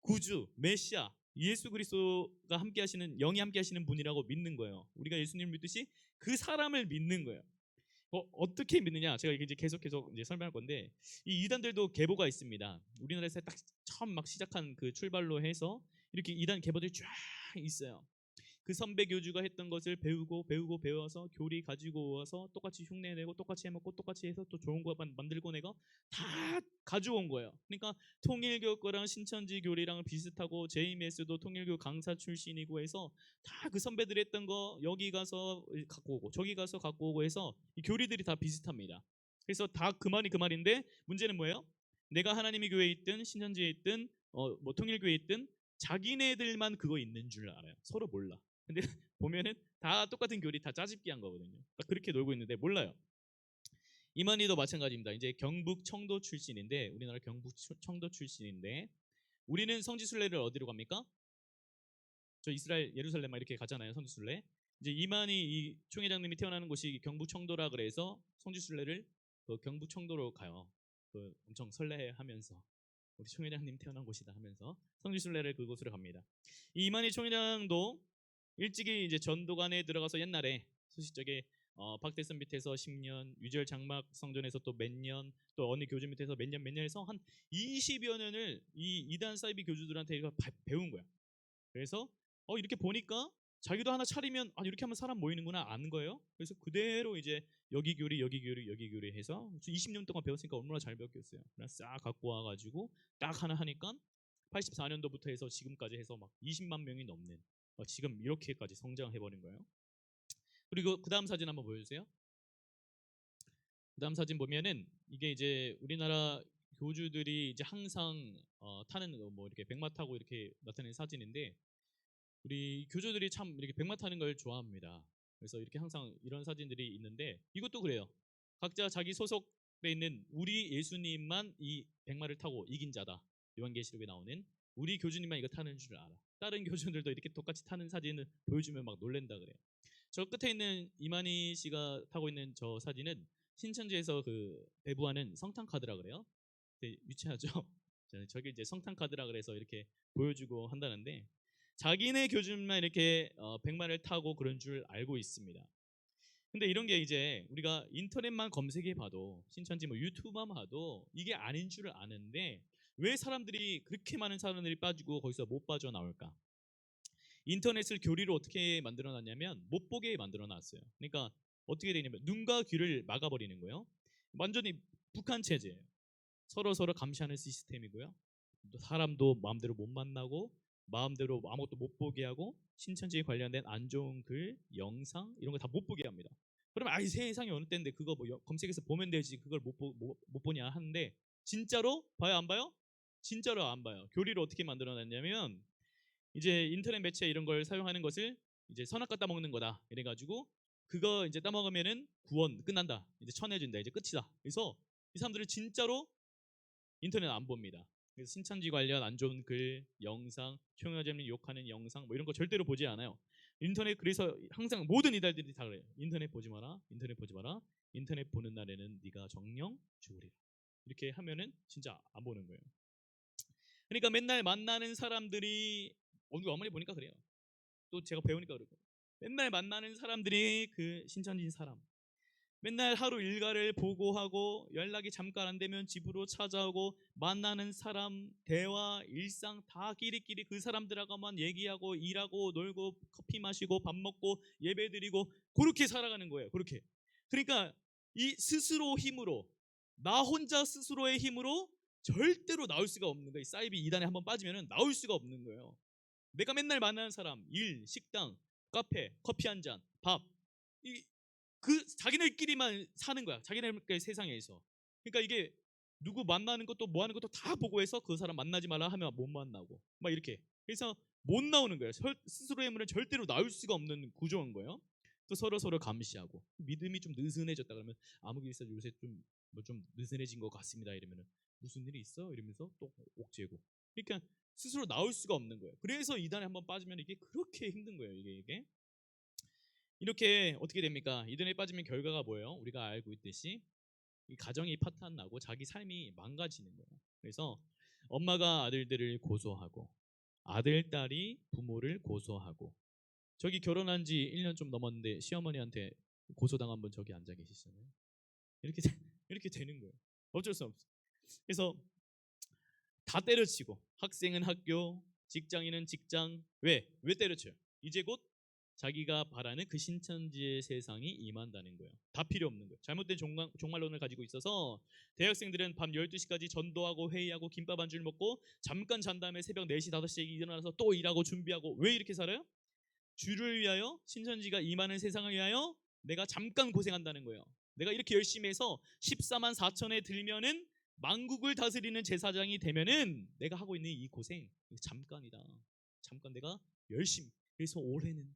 구주, 메시아, 예수 그리스도가 함께 하시는 영이 함께 하시는 분이라고 믿는 거예요. 우리가 예수님을 믿듯이 그 사람을 믿는 거예요. 어떻게 믿느냐? 제가 이제 계속 이제 설명할 건데 이 이단들도 계보가 있습니다. 우리나라에서 딱 처음 막 시작한 그 출발로 해서 이렇게 이단 계보들이 쫙 있어요. 그 선배 교주가 했던 것을 배워서 교리 가지고 와서 똑같이 흉내내고 똑같이 해먹고 똑같이 해서 또 좋은 거 만들고 내가 다 가져온 거예요. 그러니까 통일교 거랑 신천지 교리랑 비슷하고 JMS도 통일교 강사 출신이고 해서 다 그 선배들이 했던 거 여기 가서 갖고 오고 저기 가서 갖고 오고 해서 이 교리들이 다 비슷합니다. 그래서 다 그 말인데 문제는 뭐예요? 내가 하나님의 교회에 있든 신천지에 있든 뭐 통일교회에 있든 자기네들만 그거 있는 줄 알아요. 서로 몰라. 근데 보면은 다 똑같은 교리 다 짜집기 한 거거든요. 그렇게 놀고 있는데 몰라요. 이만희도 마찬가지입니다. 이제 경북 청도 출신인데 우리나라 경북 청도 출신인데 우리는 성지순례를 어디로 갑니까? 저 이스라엘 예루살렘 막 이렇게 가잖아요. 성지순례. 이제 이만희 이 총회장님이 태어나는 곳이 경북 청도라 그래서 성지순례를 경북 청도로 가요. 엄청 설레하면서 우리 총회장님 태어난 곳이다 하면서 성지순례를 그곳으로 갑니다. 이 이만희 총회장도 일찍이 이제 전도관에 들어가서 옛날에 소식적에 박대선 밑에서 10년, 유절 장막 성전에서 또 몇 년, 또 어느 교주 밑에서 몇 년 해서 한 20여 년을 이 이단 사이비 교주들한테 이거 배운 거야. 그래서 이렇게 보니까 자기도 하나 차리면 이렇게 하면 사람 모이는구나 아는 거예요. 그래서 그대로 이제 여기 교리 해서 20년 동안 배웠으니까 얼마나 잘 배웠겠어요. 그냥 싹 갖고 와가지고 딱 하나 하니까 84년도부터 해서 지금까지 해서 막 20만 명이 넘는 지금 이렇게까지 성장해버린 거예요. 그리고 그 다음 사진 한번 보여주세요. 그 다음 사진 보면은 이게 이제 우리나라 교주들이 이제 항상 타는 뭐 이렇게 백마 타고 이렇게 나타내는 사진인데 우리 교주들이 참 이렇게 백마 타는 걸 좋아합니다. 그래서 이렇게 항상 이런 사진들이 있는데 이것도 그래요. 각자 자기 소속돼 있는 우리 예수님만 이 백마를 타고 이긴 자다. 요한계시록에 나오는 우리 교주님만 이거 타는 줄 알아. 다른 교주들도 이렇게 똑같이 타는 사진을 보여주면 막 놀랜다 그래요. 저 끝에 있는 이만희 씨가 타고 있는 저 사진은 신천지에서 그 배부하는 성탄 카드라 그래요. 되게 유치하죠. 저게 이제 성탄 카드라 그래서 이렇게 보여주고 한다는데 자기네 교주만 이렇게 백마를 타고 그런 줄 알고 있습니다. 근데 이런 게 이제 우리가 인터넷만 검색해 봐도 신천지 뭐 유튜브만 봐도 이게 아닌 줄 아는데 왜 사람들이 그렇게 많은 사람들이 빠지고 거기서 못 빠져나올까? 인터넷을 교리로 어떻게 만들어놨냐면 못 보게 만들어놨어요. 그러니까 어떻게 되냐면 눈과 귀를 막아버리는 거예요. 완전히 북한 체제예요. 서로 감시하는 시스템이고요. 또 사람도 마음대로 못 만나고 마음대로 아무것도 못 보게 하고 신천지에 관련된 안 좋은 글, 영상 이런 거 다 못 보게 합니다. 그러면 이 세상이 어느 때인데 그거 뭐 검색해서 보면 되지 그걸 못 보냐 하는데 진짜로 봐요 안 봐요? 진짜로 안 봐요. 교리를 어떻게 만들어놨냐면 이제 인터넷 매체 이런 걸 사용하는 것을 이제 선악 갖다 먹는 거다 이래가지고 그거 이제 따먹으면은 구원 끝난다 이제 천해진다 이제 끝이다. 그래서 이 사람들은 진짜로 인터넷 안 봅니다. 그래서 신천지 관련 안 좋은 글, 영상, 총회장님 욕하는 영상 뭐 이런 거 절대로 보지 않아요. 인터넷 그래서 항상 모든 이달들이 다 그래요. 인터넷 보지 마라, 인터넷 보지 마라. 인터넷 보는 날에는 네가 정령 죽으리라. 이렇게 하면은 진짜 안 보는 거예요. 그러니까 맨날 만나는 사람들이 우리 어머니 보니까 그래요. 또 제가 배우니까 그러고 맨날 만나는 사람들이 그 신천지 사람. 맨날 하루 일과를 보고하고 연락이 잠깐 안 되면 집으로 찾아오고 만나는 사람 대화 일상 다 끼리끼리 그 사람들하고만 얘기하고 일하고 놀고 커피 마시고 밥 먹고 예배드리고 그렇게 살아가는 거예요. 그렇게. 그러니까 이 스스로 힘으로 나 혼자 스스로의 힘으로 절대로 나올 수가 없는 거예요. 사이비 이단에 한번 빠지면 나올 수가 없는 거예요. 내가 맨날 만나는 사람 일, 식당, 카페, 커피 한 잔, 밥 그 자기네끼리만 사는 거야. 자기네끼리 세상에서. 그러니까 이게 누구 만나는 것도 뭐 하는 것도 다 보고 해서 그 사람 만나지 마라 하면 못 만나고 막 이렇게. 그래서 못 나오는 거예요. 스스로의 힘으로는 절대로 나올 수가 없는 구조인 거예요. 또 서로 감시하고 믿음이 좀 느슨해졌다 그러면 아무개서 요새 좀 뭐 좀 느슨해진 것 같습니다. 이러면은 무슨 일이 있어? 이러면서 또 옥죄고. 그러니까 스스로 나올 수가 없는 거예요. 그래서 이단에 한번 빠지면 이게 그렇게 힘든 거예요. 이게. 이렇게 어떻게 됩니까? 이단에 빠지면 결과가 뭐예요? 우리가 알고 있듯이 이 가정이 파탄나고 자기 삶이 망가지는 거예요. 그래서 엄마가 아들들을 고소하고 아들, 딸이 부모를 고소하고 저기 결혼한 지 1년 좀 넘었는데 시어머니한테 고소당한 분 저기 앉아 계시잖아요. 이렇게 되는 거예요. 어쩔 수 없어. 그래서 다 때려치고 학생은 학교, 직장인은 직장. 왜 때려쳐요? 이제 곧 자기가 바라는 그 신천지의 세상이 임한다는 거예요. 다 필요 없는 거예요. 잘못된 종말론을 가지고 있어서 대학생들은 밤 12시까지 전도하고 회의하고 김밥 한 줄 먹고 잠깐 잔 다음에 새벽 4시, 5시에 일어나서 또 일하고 준비하고 왜 이렇게 살아요? 주를 위하여 신천지가 임하는 세상을 위하여 내가 잠깐 고생한다는 거예요. 내가 이렇게 열심히 해서 14만 4천에 들면은 만국을 다스리는 제사장이 되면은 내가 하고 있는 이 고생 잠깐이다. 잠깐 내가 열심히. 그래서 올해는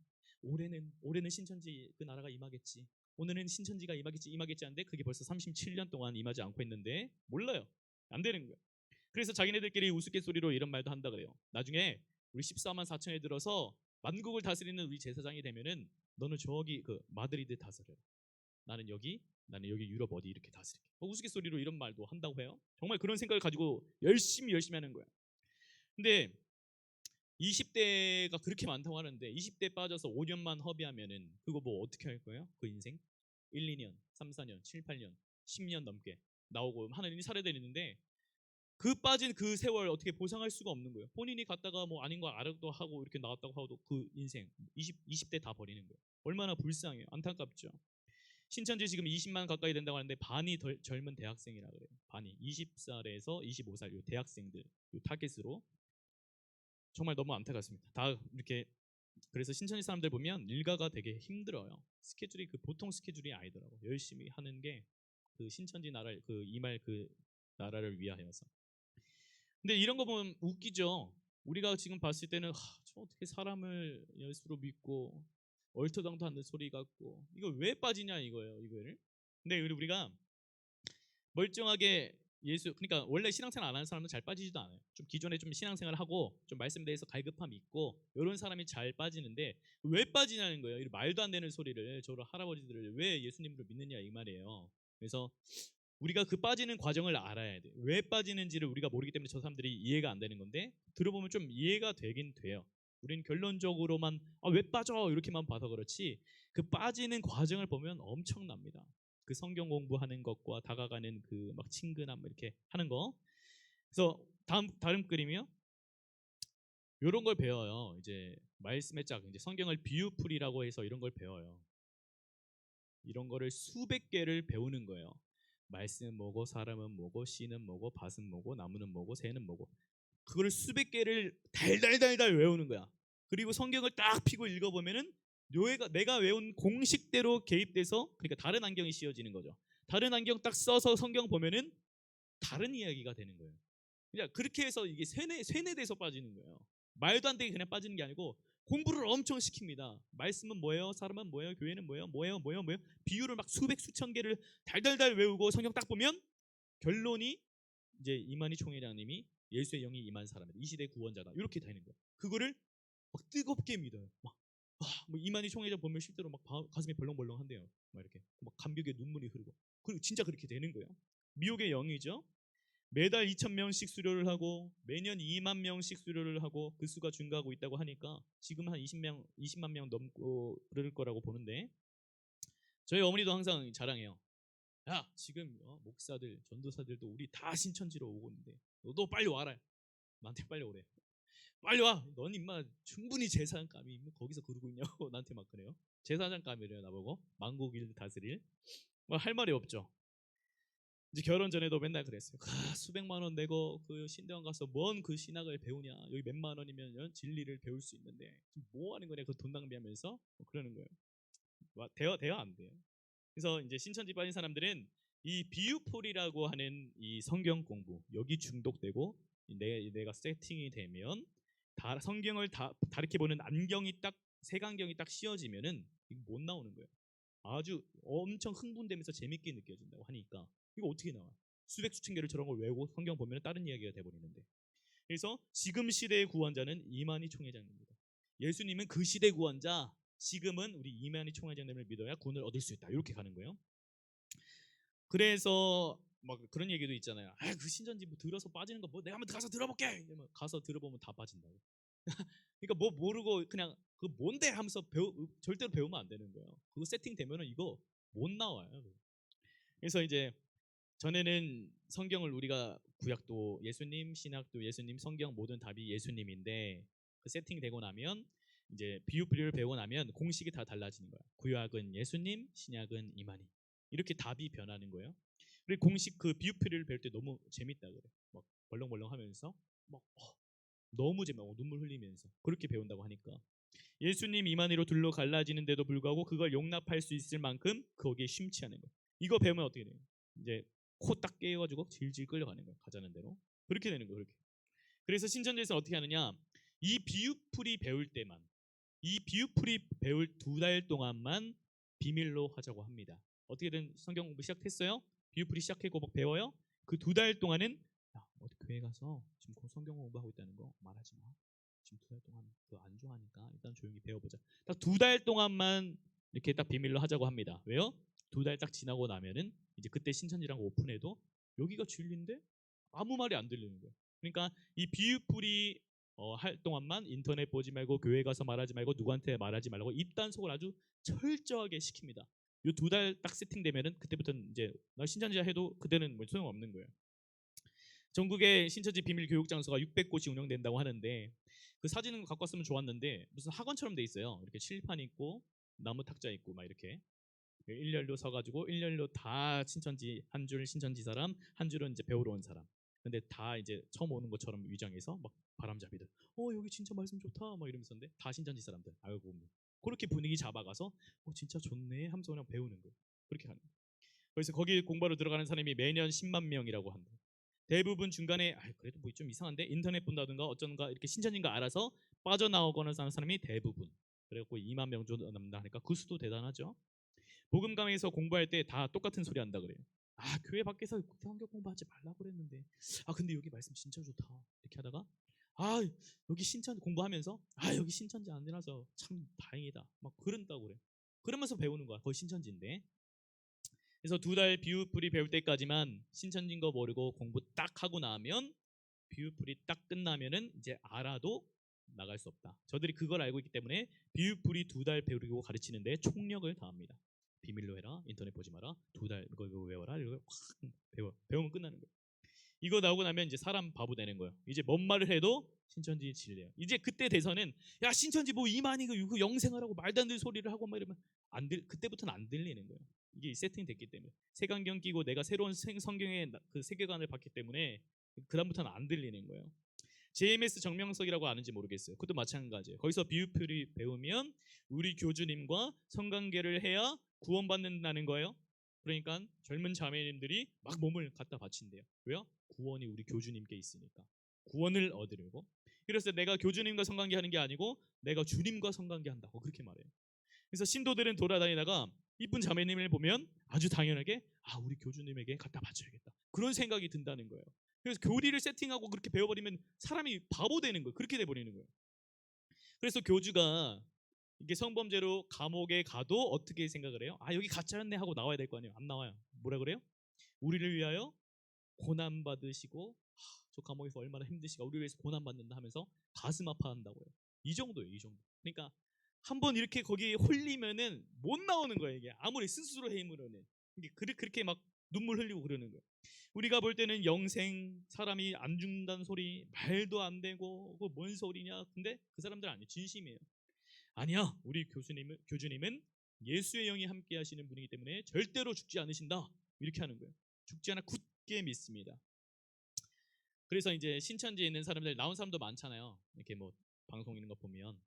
신천지 그 나라가 임하겠지. 오늘은 신천지가 임하겠지 하는데 그게 벌써 37년 동안 임하지 않고 있는데 몰라요. 안 되는 거예요. 그래서 자기네들끼리 우스갯소리로 이런 말도 한다 그래요. 나중에 우리 14만 4천에 들어서 만국을 다스리는 우리 제사장이 되면은 너는 저기 그 마드리드 다스려. 나는 여기 유럽 어디 이렇게 다스릴게. 우스갯소리로 이런 말도 한다고 해요. 정말 그런 생각을 가지고 열심히 하는 거예요. 근데 20대가 그렇게 많다고 하는데 20대 빠져서 5년만 허비하면은 그거 뭐 어떻게 할 거예요? 그 인생 1, 2년, 3, 4년, 7, 8년, 10년 넘게 나오고 하는 사례들이 있는데 그 빠진 그 세월 어떻게 보상할 수가 없는 거예요. 본인이 갔다가 뭐 아닌 거 알아도 하고 이렇게 나왔다고 하고도 그 인생 20대 다 버리는 거예요. 얼마나 불쌍해요. 안타깝죠. 신천지 지금 20만 가까이 된다고 하는데 반이 덜 젊은 대학생이라 그래요. 반이 20살에서 25살 요 대학생들 요 타겟으로 정말 너무 안타깝습니다. 다 이렇게 그래서 신천지 사람들 보면 일가가 되게 힘들어요. 스케줄이 그 보통 스케줄이 아니더라고. 열심히 하는 게 그 신천지 나라 그 이말 그 나라를 위하여서. 근데 이런 거 보면 웃기죠. 우리가 지금 봤을 때는 저 어떻게 사람을 예수로 믿고 얼토당토 않는 소리 같고 이거 왜 빠지냐 이거예요. 이거를. 근데 우리가 멀쩡하게 예수 그러니까 원래 신앙생활 안 하는 사람은 잘 빠지지도 않아요. 좀 기존에 좀 신앙생활 하고 좀 말씀에 대해서 갈급함이 있고 이런 사람이 잘 빠지는데 왜 빠지냐는 거예요. 이런 말도 안 되는 소리를 저런 할아버지들을 왜 예수님을 믿느냐 이 말이에요. 그래서 우리가 그 빠지는 과정을 알아야 돼. 왜 빠지는지를 우리가 모르기 때문에 저 사람들이 이해가 안 되는 건데 들어보면 좀 이해가 되긴 돼요. 우리는 결론적으로만 왜 빠져 이렇게만 봐서 그렇지 그 빠지는 과정을 보면 엄청납니다. 그 성경 공부하는 것과 다가가는 그 막 친근함 이렇게 하는 거. 그래서 다른 그림이요. 이런 걸 배워요. 이제 말씀의 짝, 이제 성경을 비유풀이라고 해서 이런 걸 배워요. 이런 거를 수백 개를 배우는 거예요. 말씀은 뭐고, 사람은 뭐고, 씨는 뭐고, 밭은 뭐고, 나무는 뭐고, 새는 뭐고, 그거를 수백 개를 달달달달 외우는 거야. 그리고 성경을 딱 피고 읽어보면은 내가 외운 공식대로 개입돼서, 그러니까 다른 안경이 씌워지는 거죠. 다른 안경 딱 써서 성경 보면은 다른 이야기가 되는 거예요. 그냥 그렇게 해서 이게 세뇌돼서 빠지는 거예요. 말도 안 되게 그냥 빠지는 게 아니고 공부를 엄청 시킵니다. 말씀은 뭐예요? 사람은 뭐예요? 교회는 뭐예요? 뭐예요? 비유를 막 수백 수천 개를 달달달 외우고 성경 딱 보면 결론이 이제 이만희 총회장님이 예수의 영이 임한 사람이다. 이 시대 구원자다. 이렇게 되는 거예요. 그거를 막 뜨겁게 믿어요. 뭐 이만희 총회장 보면 실제로 막 가슴이 벌렁벌렁한데요. 막 이렇게 막 감격에 눈물이 흐르고. 그리고 진짜 그렇게 되는 거예요. 미혹의 영이죠. 매달 2,000명씩 수료를 하고 매년 2만 명씩 수료를 하고 그 수가 증가하고 있다고 하니까 지금 한 20만 명 넘고 그럴 거라고 보는데, 저희 어머니도 항상 자랑해요. 야, 지금 목사들, 전도사들도 우리 다 신천지로 오고 있는데 너도 빨리 와라. 나한테 빨리 오래. 빨리 와. 넌 임마 충분히 제사장감이 거기서 그러고 있냐고 나한테 막 그래요. 제사장감이래요 나보고. 만국일 다스릴. 뭐 할 말이 없죠. 이제 결혼 전에도 맨날 그랬어요. 수백만 원 내고 그 신대원 가서 뭔 그 신학을 배우냐. 여기 몇만 원이면 진리를 배울 수 있는데 뭐 하는 거냐. 그 돈 낭비하면서 뭐 그러는 거예요. 대화 안 돼요. 그래서 이제 신천지 빠진 사람들은 이 비유풀이라고 하는 이 성경 공부 여기 중독되고 내가 세팅이 되면 성경을 다르게 보는 안경이 딱 색안경이 딱 씌워지면은 이거 못 나오는 거예요. 아주 엄청 흥분되면서 재밌게 느껴진다고 하니까 이거 어떻게 나와? 수백 수천 개를 저런 걸 외우고 성경 보면 다른 이야기가 돼버리는데. 그래서 지금 시대의 구원자는 이만희 총회장입니다. 예수님은 그 시대 구원자, 지금은 우리 이만희 총회장님을 믿어야 구원을 얻을 수 있다. 이렇게 가는 거예요. 그래서 막 그런 얘기도 있잖아요. 그 신천지 뭐 들어서 빠지는 거 뭐 내가 한번 가서 들어볼게. 이러면 가서 들어보면 다 빠진다고. 그러니까 뭐 모르고 그냥 그 뭔데 하면서 절대로 배우면 안 되는 거예요. 그거 세팅되면은 이거 못 나와요. 그래서 이제 전에는 성경을 우리가 구약도 예수님, 신약도 예수님, 성경 모든 답이 예수님인데 그 세팅되고 나면 이제 비유풀이를 배우고 나면 공식이 다 달라지는 거야. 구약은 예수님, 신약은 이만희. 이렇게 답이 변하는 거예요. 그리고 공식 그 비유풀이를 배울 때 너무 재밌다 그래. 막 벌렁벌렁하면서 막 너무 재밌고 눈물 흘리면서 그렇게 배운다고 하니까 예수님 이만희로 둘러 갈라지는데도 불구하고 그걸 용납할 수 있을 만큼 거기에 심취하는 거예요. 이거 배우면 어떻게 돼요? 이제 코 딱 깨가지고 질질 끌려가는 거예요. 가자는 대로. 그렇게 되는 거예요. 그렇게. 그래서 신천지에서 어떻게 하느냐? 이 비유풀이 배울 때만, 이 비유풀이 배울 2달 동안만 비밀로 하자고 합니다. 어떻게든 성경 공부 시작했어요? 비유풀이 시작하고 막 배워요? 그 2달 동안은 어디 교회 가서 지금 성경 공부하고 있다는 거 말하지 마. 지금 2달 동안 그거 안 좋아하니까 일단 조용히 배워보자. 딱 2달 동안만 이렇게 딱 비밀로 하자고 합니다. 왜요? 2달 딱 지나고 나면은 이제 그때 신천지랑 오픈해도 여기가 진리인데 아무 말이 안 들리는 거예요. 그러니까 이 비유풀이 할 동안만 인터넷 보지 말고 교회 가서 말하지 말고 누구한테 말하지 말고 입단속을 아주 철저하게 시킵니다. 요 2달 딱 세팅되면은 그때부터는 이제 나 신천지야 해도 그때는 뭐 소용없는 거예요. 전국에 신천지 비밀 교육 장소가 600곳이 운영된다고 하는데 그 사진은 갖고 왔으면 좋았는데 무슨 학원처럼 돼 있어요. 이렇게 칠판 있고 나무 탁자 있고 막 이렇게 일렬로 서가지고 일렬로 다 신천지 한 줄 신천지 사람 한 줄은 이제 배우러 온 사람. 근데 다 이제 처음 오는 것처럼 위장해서 막 바람잡이들 여기 진짜 말씀 좋다 막 이러면서 근데 다 신천지 사람들 알고 보면 그렇게 분위기 잡아가서 진짜 좋네 하면서 그냥 배우는 거예요. 그렇게 하는 거예요. 그래서 거기 공부하러 들어가는 사람이 매년 10만 명이라고 한다. 대부분 중간에 그래도 뭐 좀 이상한데 인터넷 본다든가 어쩐가 이렇게 신천지인가 알아서 빠져나오거나 하는 사람이 대부분. 그래갖고 2만 명 정도 남는다 하니까 그 수도 대단하죠. 복음강에서 공부할 때 다 똑같은 소리 한다 그래요. 교회 밖에서 성경 공부하지 말라고 그랬는데 근데 여기 말씀 진짜 좋다 이렇게 하다가 여기 신천 공부하면서 여기 신천지 아니라서 참 다행이다 막 그런다고 그래. 그러면서 배우는 거야. 거의 신천지인데. 그래서 2달 비유풀이 배울 때까지만 신천지인 거 모르고 공부 딱 하고 나면 비유풀이 딱 끝나면은 이제 알아도 나갈 수 없다. 저들이 그걸 알고 있기 때문에 비유풀이 2달 배우고 가르치는데 총력을 다합니다. 비밀로 해라. 인터넷 보지 마라. 2달 이거 외워라. 이거 확 배우면 끝나는 거예요. 이거 나오고 나면 이제 사람 바보 되는 거예요. 이제 뭔 말을 해도 신천지 진리예요. 이제 그때 돼서는 야 신천지 뭐 이만희 그 영생을 하고 말도 안 되는 소리를 하고 막 이러면 그때부터는 안 들리는 거예요. 이게 세팅이 됐기 때문에 색안경 끼고 내가 새로운 성경의 그 세계관을 봤기 때문에 그다음부터는 안 들리는 거예요. JMS 정명석이라고 아는지 모르겠어요. 그것도 마찬가지예요. 거기서 비유풀이 배우면 우리 교주님과 성관계를 해야 구원받는다는 거예요. 그러니까 젊은 자매님들이 막 몸을 갖다 바친대요. 왜요? 구원이 우리 교주님께 있으니까. 구원을 얻으려고. 그래서 내가 교주님과 성관계 하는 게 아니고 내가 주님과 성관계 한다고 그렇게 말해요. 그래서 신도들은 돌아다니다가 이쁜 자매님을 보면 아주 당연하게 우리 교주님에게 갖다 바쳐야겠다. 그런 생각이 든다는 거예요. 그래서 교리를 세팅하고 그렇게 배워버리면 사람이 바보 되는 거예요. 그렇게 돼버리는 거예요. 그래서 교주가 이게 성범죄로 감옥에 가도 어떻게 생각을 해요? 여기 가짜였네 하고 나와야 될 거 아니에요. 안 나와요. 뭐라 그래요? 우리를 위하여 고난 받으시고 저 감옥에서 얼마나 힘드시가 우리를 위해서 고난 받는다 하면서 가슴 아파한다고요. 이 정도예요. 이 정도. 그러니까 한번 이렇게 거기에 홀리면은 못 나오는 거예요. 이게 아무리 스스로의 힘으로는 이게 그렇게 막 눈물 흘리고 그러는 거예요. 우리가 볼 때는 영생 사람이 안 죽는다는 소리 말도 안 되고 그거 뭔 소리냐. 근데 그 사람들 아니에요. 진심이에요. 아니야. 우리 교주님은 예수의 영이 함께 하시는 분이기 때문에 절대로 죽지 않으신다. 이렇게 하는 거예요. 죽지 않아 굳게 믿습니다. 그래서 이제 신천지에 있는 사람들 나온 사람도 많잖아요. 이렇게 뭐 방송 있는 거 보면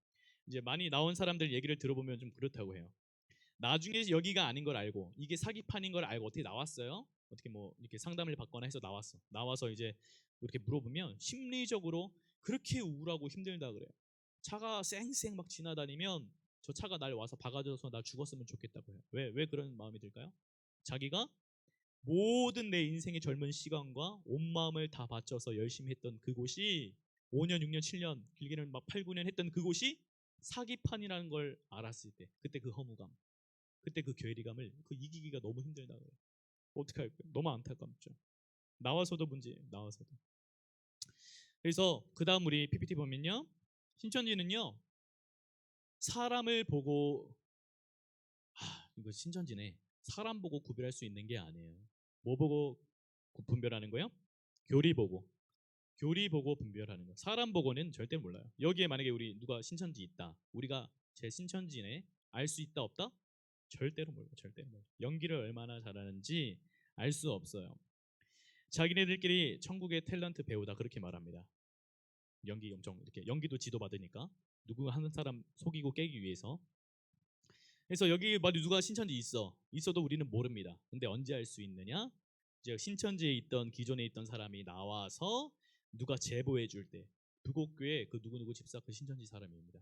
이제 많이 나온 사람들 얘기를 들어보면 좀 그렇다고 해요. 나중에 여기가 아닌 걸 알고 이게 사기판인 걸 알고 어떻게 나왔어요? 어떻게 뭐 이렇게 상담을 받거나 해서 나와서 이제 이렇게 물어보면 심리적으로 그렇게 우울하고 힘들다 그래요. 차가 쌩쌩 막 지나다니면 저 차가 날 와서 박아줘서 나 죽었으면 좋겠다고 해요. 왜 그런 마음이 들까요? 자기가 모든 내 인생의 젊은 시간과 온 마음을 다 바쳐서 열심히 했던 그곳이 5년, 6년, 7년, 길게는 막 8, 9년 했던 그곳이 사기판이라는 걸 알았을 때 그때 그 허무감, 그때 그 괴리감을 이기기가 너무 힘들다 그래요. 어떻게 할까요? 너무 안타깝죠. 나와서도 문제예요. 나와서도. 그래서 그 다음 우리 PPT 보면요. 신천지는요. 사람을 보고 이거 신천지네. 사람 보고 구별할 수 있는 게 아니에요. 뭐 보고 분별하는 거예요? 교리 보고 분별하는 거예요. 사람 보고는 절대 몰라요. 여기에 만약에 우리 누가 신천지 있다. 우리가 제 신천지네. 알 수 있다 없다? 절대로 몰라요. 절대로 몰라요. 연기를 얼마나 잘하는지 알 수 없어요. 자기네들끼리 천국의 탤런트 배우다 그렇게 말합니다. 연기 엄청 이렇게 연기도 지도받으니까 누구 한 사람 속이고 깨기 위해서. 그래서 여기 누가 신천지 있어도 우리는 모릅니다. 근데 언제 알 수 있느냐? 이제 신천지에 있던 기존에 있던 사람이 나와서 누가 제보해 줄 때 부곡교회 그 누구누구 집사 그 신천지 사람입니다.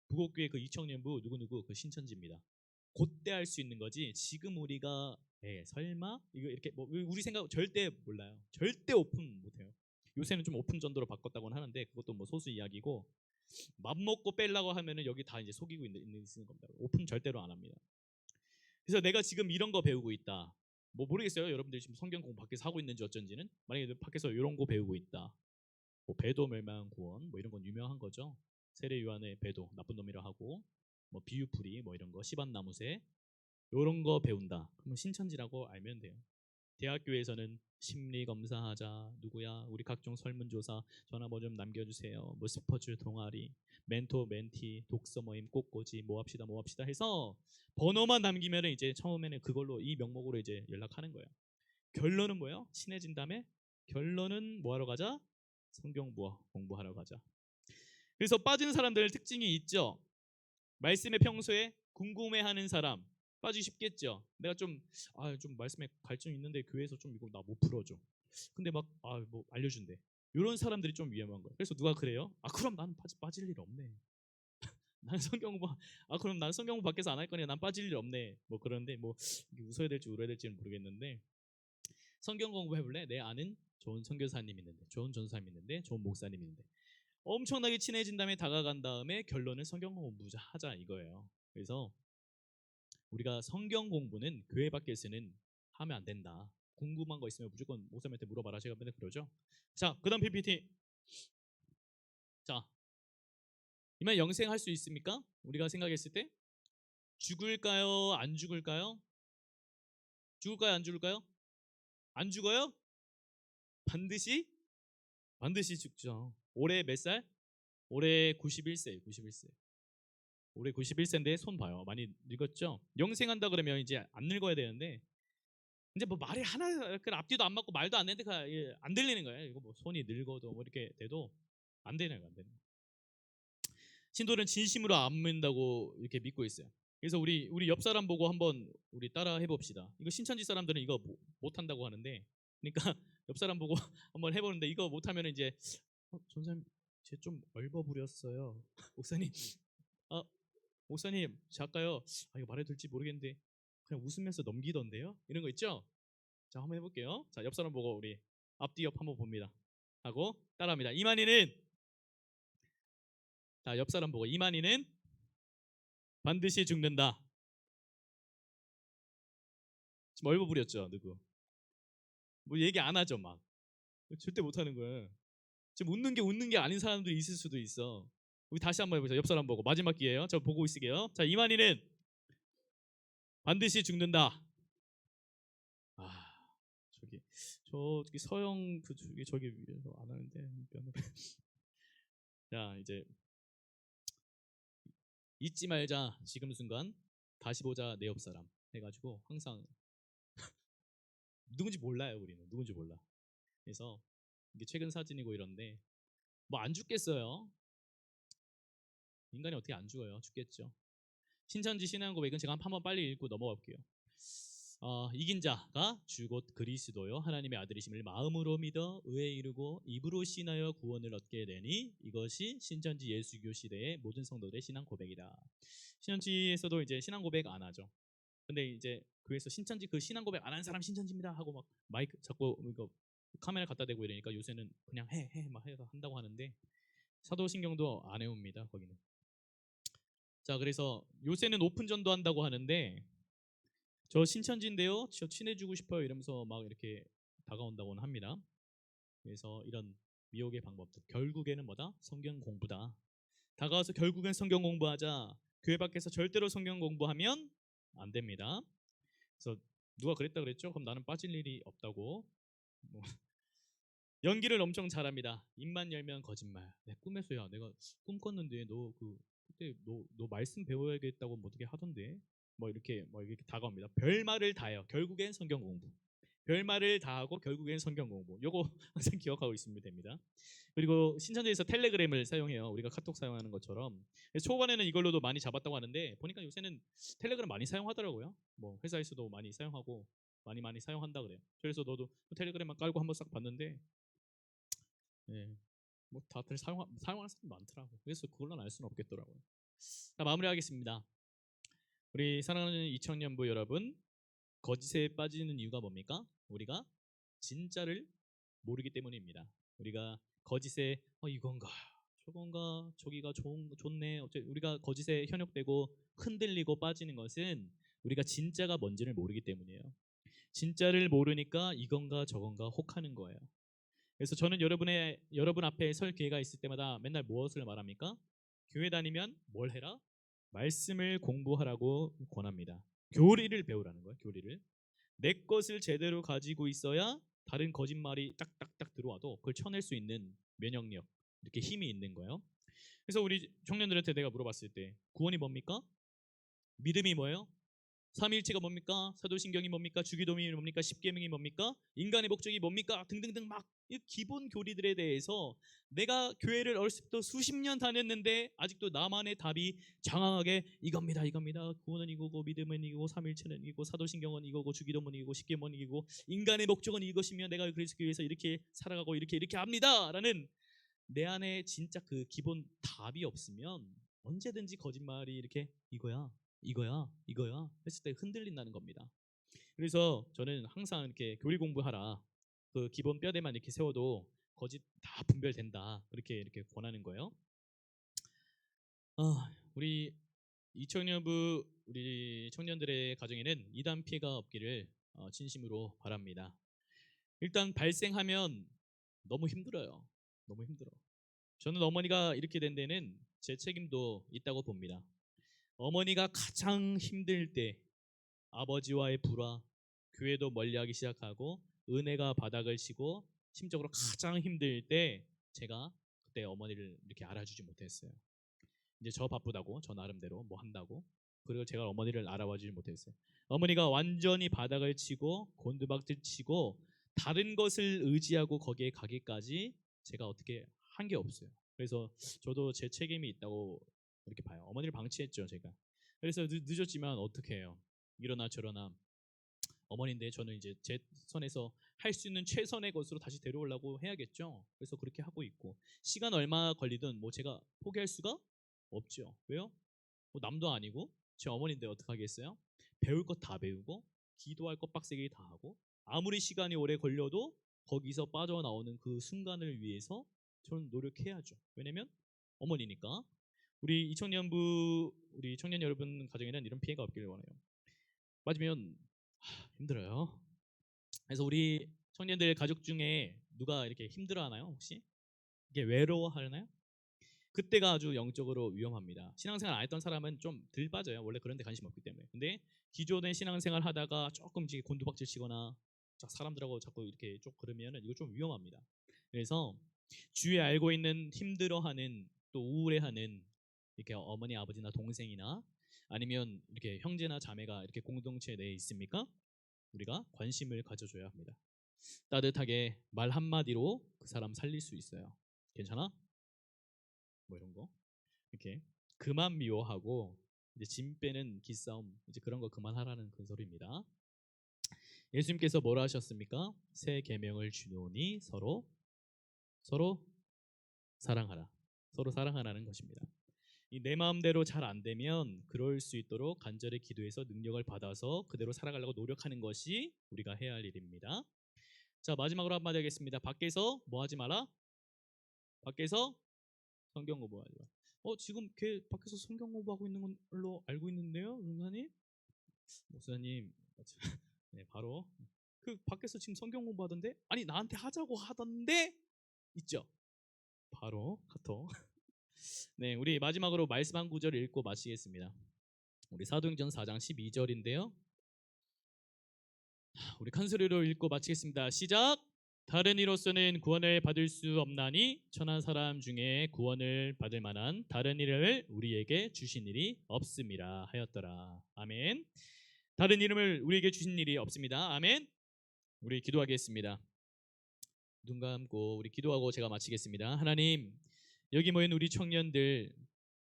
부곡교회 그 이청년부 누구누구 그 신천지입니다. 그때 알 수 있는 거지. 지금 우리가 설마 이거 이렇게 뭐 우리 생각 절대 몰라요. 절대 오픈 못해요. 요새는 좀 오픈 전도로 바꿨다고는 하는데 그것도 뭐 소수 이야기고 맘먹고 빼려고 하면은 여기 다 이제 속이고 있는 겁니다. 오픈 절대로 안 합니다. 그래서 내가 지금 이런 거 배우고 있다. 뭐 모르겠어요. 여러분들 지금 성경 공부 밖에서 하고 있는지 어쩐지는. 만약에 밖에서 이런 거 배우고 있다. 뭐 배도 멸망 구원 뭐 이런 건 유명한 거죠. 세례 요한의 배도 나쁜 놈이라 하고 뭐 비유풀이 뭐 이런 거 시반나무새 이런 거 배운다. 그러면 신천지라고 알면 돼요. 대학교에서는 심리 검사하자 누구야 우리 각종 설문조사 전화번호 좀 남겨주세요. 뭐 스포츠 동아리 멘토 멘티 독서 모임 꽃꽂이 뭐 합시다 해서 번호만 남기면 이제 처음에는 그걸로 이 명목으로 이제 연락하는 거예요. 결론은 뭐예요? 친해진 다음에 결론은 뭐 하러 가자? 성경 공부하러 가자. 그래서 빠진 사람들 특징이 있죠. 말씀에 평소에 궁금해하는 사람 빠지기 쉽겠죠. 내가 좀 말씀에 갈증 있는데 교회에서 좀 이거 나 못 풀어줘. 근데 막 뭐 알려준대. 이런 사람들이 좀 위험한 거예요. 그래서 누가 그래요? 그럼 나는 빠질 일 없네. 난 성경 공부 그럼 난 성경 공부 밖에서 안 할 거냐? 난 빠질 일 없네. 뭐 그런데 뭐 웃어야 될지 울어야 될지는 모르겠는데 성경 공부 해볼래? 내 아는 좋은 선교사님 있는데, 좋은 전사님 있는데, 좋은 목사님 있는데 엄청나게 친해진 다음에 다가간 다음에 결론은 성경 공부 하자 이거예요. 그래서 우리가 성경 공부는 교회 밖에서는 하면 안 된다. 궁금한 거 있으면 무조건 목사님한테 물어봐라. 제가 맨날 그러죠. 자, 그 다음 PPT. 자, 이만 영생할 수 있습니까? 우리가 생각했을 때 죽을까요? 안 죽을까요? 죽을까요? 안 죽을까요? 안 죽어요? 반드시 죽죠. 올해 몇 살? 올해 91세예요. 91세. 올해 91세인데 손 봐요. 많이 늙었죠? 영생한다 그러면 이제 안 늙어야 되는데 이제 뭐 말이 하나 그 앞뒤도 안 맞고 말도 안 되는데 안 들리는 거예요. 이거 뭐 손이 늙어도 뭐 이렇게 돼도 안 되는 거예요. 안 되는 거예요. 신도는 진심으로 안 믿는다고 이렇게 믿고 있어요. 그래서 우리 옆 사람 보고 한번 우리 따라 해봅시다. 이거 신천지 사람들은 이거 못 한다고 하는데, 그러니까 옆 사람 보고 한번 해보는데 이거 못하면 이제 전사님 쟤 좀 얼버 부렸어요. 목사님, 목사님 작가요. 이거 말해도 될지 모르겠는데 그냥 웃으면서 넘기던데요. 이런 거 있죠? 자 한번 해볼게요. 자 옆 사람 보고 우리 앞뒤 옆 한번 봅니다. 하고 따라합니다. 이만희는 자 옆 사람 보고 이만희는 반드시 죽는다. 지금 얼버 부렸죠 누구? 뭐 얘기 안 하죠 막. 절대 못 하는 거예요. 지금 웃는 게 아닌 사람들이 있을 수도 있어. 우리 다시 한번 해보자. 옆 사람 보고 마지막 기회예요. 저 보고 있을게요. 자 이만희는 반드시 죽는다. 저기 서영 저기 위에서 안 하는데 자 이제 잊지 말자 지금 순간 다시 보자 내 옆 사람 해가지고 항상 누군지 몰라요. 우리는 누군지 몰라. 그래서 이게 최근 사진이고 이런데 뭐 안 죽겠어요. 인간이 어떻게 안 죽어요? 죽겠죠. 신천지 신앙 고백은 제가 한번 빨리 읽고 넘어가 볼게요. 이긴 자가 주 곧 그리스도요 하나님의 아들이심을 마음으로 믿어 의에 이르고 입으로 신하여 구원을 얻게 되니 이것이 신천지 예수교 시대의 모든 성도들의 신앙 고백이다. 신천지에서도 이제 신앙 고백 안 하죠. 근데 이제 그래서 신천지 그 신앙 고백 안 한 사람 신천지입니다 하고 막 마이크 자꾸 이거 카메라 갖다 대고 이러니까 요새는 그냥 해 막 해서 한다고 하는데 사도신경도 안 해옵니다 거기는. 자 그래서 요새는 오픈전도 한다고 하는데 저 신천지인데요 저 친해지고 싶어요 이러면서 막 이렇게 다가온다고는 합니다. 그래서 이런 미혹의 방법들 결국에는 뭐다? 성경 공부다. 다가와서 결국엔 성경 공부하자. 교회 밖에서 절대로 성경 공부하면 안 됩니다. 그래서 누가 그랬다 그랬죠? 그럼 나는 빠질 일이 없다고. 뭐. 연기를 엄청 잘합니다. 입만 열면 거짓말. 내 꿈에서야 내가 꿈 꿨는데 너 그때 너 말씀 배워야겠다고 뭐 어떻게 하던데. 뭐 이렇게 다가옵니다. 별말을 다 해요. 결국엔 성경 공부. 별말을 다 하고 결국엔 성경 공부. 요거 항상 기억하고 있으면 됩니다. 그리고 신천지에서 텔레그램을 사용해요. 우리가 카톡 사용하는 것처럼. 초반에는 이걸로도 많이 잡았다고 하는데 보니까 요새는 텔레그램 많이 사용하더라고요. 뭐 회사에서도 많이 사용하고 많이 사용한다 그래요. 그래서 너도 텔레그램만 깔고 한번 싹 봤는데 뭐 다들 사용하는 사람 많더라고. 그래서 그걸로는 알 수는 없겠더라고요. 자, 마무리하겠습니다. 우리 사랑하는 이청년부 여러분, 거짓에 빠지는 이유가 뭡니까? 우리가 진짜를 모르기 때문입니다. 우리가 거짓에 이건가 저건가 저기가 좋네. 우리가 거짓에 현혹되고 흔들리고 빠지는 것은 우리가 진짜가 뭔지를 모르기 때문이에요. 진짜를 모르니까 이건가 저건가 혹하는 거예요. 그래서 저는 여러분 앞에 설 기회가 있을 때마다 맨날 무엇을 말합니까? 교회 다니면 뭘 해라? 말씀을 공부하라고 권합니다. 교리를 배우라는 거예요. 교리를. 내 것을 제대로 가지고 있어야 다른 거짓말이 딱딱딱 들어와도 그걸 쳐낼 수 있는 면역력, 이렇게 힘이 있는 거예요. 그래서 우리 청년들한테 내가 물어봤을 때 구원이 뭡니까? 믿음이 뭐예요? 삼위일체가 뭡니까? 사도신경이 뭡니까? 주기도문이 뭡니까? 십계명이 뭡니까? 인간의 목적이 뭡니까? 등등등 막 이 기본 교리들에 대해서 내가 교회를 어렸을 때부터 수십 년 다녔는데 아직도 나만의 답이 장황하게 이겁니다. 구원은 이거고 믿음은 이거고 삼위일체는 이거고 사도신경은 이거고 주기도문은 이거고 십계명은 이거고 인간의 목적은 이것이며 내가 그리스도를 위해서 이렇게 살아가고 이렇게 합니다라는 내 안에 진짜 그 기본 답이 없으면 언제든지 거짓말이 이렇게 이거야 했을 때 흔들린다는 겁니다. 그래서 저는 항상 이렇게 교리 공부하라. 그 기본 뼈대만 이렇게 세워도 거짓 다 분별된다. 이렇게 권하는 거예요. 우리 이청년부 우리 청년들의 가정에는 이단 피해가 없기를 진심으로 바랍니다. 일단 발생하면 너무 힘들어요. 너무 힘들어. 저는 어머니가 이렇게 된 데는 제 책임도 있다고 봅니다. 어머니가 가장 힘들 때 아버지와의 불화, 교회도 멀리하기 시작하고 은혜가 바닥을 치고 심적으로 가장 힘들 때 제가 그때 어머니를 이렇게 알아주지 못했어요. 이제 저 바쁘다고 저 나름대로 뭐 한다고 그리고 제가 어머니를 알아봐주지 못했어요. 어머니가 완전히 바닥을 치고 곤두박질 치고 다른 것을 의지하고 거기에 가기까지 제가 어떻게 한 게 없어요. 그래서 저도 제 책임이 있다고 이렇게 봐요. 어머니를 방치했죠 제가. 그래서 늦었지만 어떻게 해요? 이러나 저러나 어머니인데 저는 이제 제 선에서 할 수 있는 최선의 것으로 다시 데려오려고 해야겠죠. 그래서 그렇게 하고 있고 시간 얼마 걸리든 뭐 제가 포기할 수가 없죠. 왜요? 뭐 남도 아니고 제 어머니인데 어떡하겠어요? 배울 것 다 배우고 기도할 것 빡세게 다 하고 아무리 시간이 오래 걸려도 거기서 빠져나오는 그 순간을 위해서 저는 노력해야죠. 왜냐면 어머니니까. 우리 이청년부 우리 청년 여러분 가정에는 이런 피해가 없기를 원해요. 맞으면 힘들어요. 그래서 우리 청년들 가족 중에 누가 이렇게 힘들어하나요? 혹시 이게 외로워하나요? 그때가 아주 영적으로 위험합니다. 신앙생활 안 했던 사람은 좀 덜 빠져요. 원래 그런 데 관심 없기 때문에. 근데 기존의 신앙생활 하다가 조금 이제 곤두박질 치거나 사람들하고 자꾸 이렇게 쭉 그러면은 이거 좀 위험합니다. 그래서 주위에 알고 있는 힘들어하는 또 우울해하는 이렇게 어머니, 아버지나 동생이나 아니면 이렇게 형제나 자매가 이렇게 공동체 내에 있습니까? 우리가 관심을 가져줘야 합니다. 따뜻하게 말 한마디로 그 사람 살릴 수 있어요. 괜찮아? 뭐 이런 거 이렇게 그만 미워하고 이제 짐 빼는 기싸움 이제 그런 거 그만하라는 그 소리입니다. 예수님께서 뭐라 하셨습니까? 새 계명을 주노니 서로 사랑하라. 서로 사랑하라는 것입니다. 이 내 마음대로 잘 안 되면 그럴 수 있도록 간절히 기도해서 능력을 받아서 그대로 살아가려고 노력하는 것이 우리가 해야 할 일입니다. 자, 마지막으로 한마디 하겠습니다. 밖에서 뭐 하지 마라? 밖에서 성경 공부하지 마. 지금 걔 밖에서 성경 공부하고 있는 걸로 알고 있는데요, 목사님. 네, 바로 그 밖에서 지금 성경 공부하던데, 아니 나한테 하자고 하던데 있죠. 바로 카톡. 네, 우리 마지막으로 말씀 한 구절 읽고 마치겠습니다. 우리 사도행전 4장 12절인데요. 우리 큰 소리로 읽고 마치겠습니다. 시작. 다른 이로서는 구원을 받을 수 없나니 천한 사람 중에 구원을 받을 만한 다른 이름을 우리에게 주신 일이 없음이라 하였더라. 아멘. 다른 이름을 우리에게 주신 일이 없습니다. 아멘. 우리 기도하겠습니다. 눈 감고 우리 기도하고 제가 마치겠습니다. 하나님, 여기 모인 우리 청년들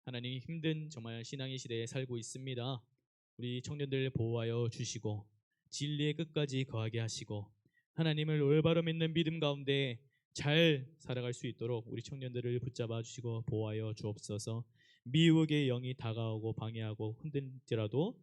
하나님 힘든 정말 신앙의 시대에 살고 있습니다. 우리 청년들 보호하여 주시고 진리의 끝까지 거하게 하시고 하나님을 올바로 믿는 믿음 가운데 잘 살아갈 수 있도록 우리 청년들을 붙잡아 주시고 보호하여 주옵소서. 미혹의 영이 다가오고 방해하고 흔들지라도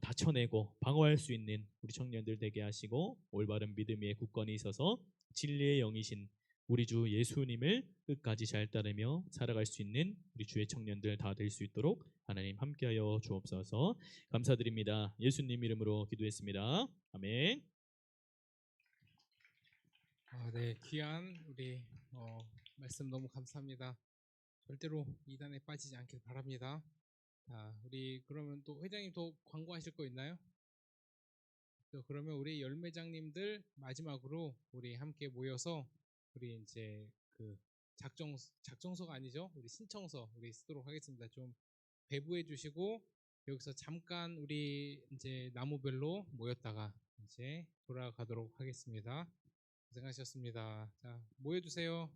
다쳐내고 방어할 수 있는 우리 청년들 되게 하시고 올바른 믿음 위에 굳건히 있어서 진리의 영이신 우리 주 예수님을 끝까지 잘 따르며 살아갈 수 있는 우리 주의 청년들 다 될 수 있도록 하나님 함께하여 주옵소서. 감사드립니다. 예수님 이름으로 기도했습니다. 아멘. 네, 귀한 우리 말씀 너무 감사합니다. 절대로 이단에 빠지지 않길 바랍니다. 자, 우리 그러면 또 회장님 또 광고하실 거 있나요? 그러면 우리 열매장님들 마지막으로 우리 함께 모여서 우리 이제 그 작정서가 아니죠? 우리 신청서 우리 쓰도록 하겠습니다. 좀 배부해 주시고 여기서 잠깐 우리 이제 나무별로 모였다가 이제 돌아가도록 하겠습니다. 고생하셨습니다. 자, 모여주세요.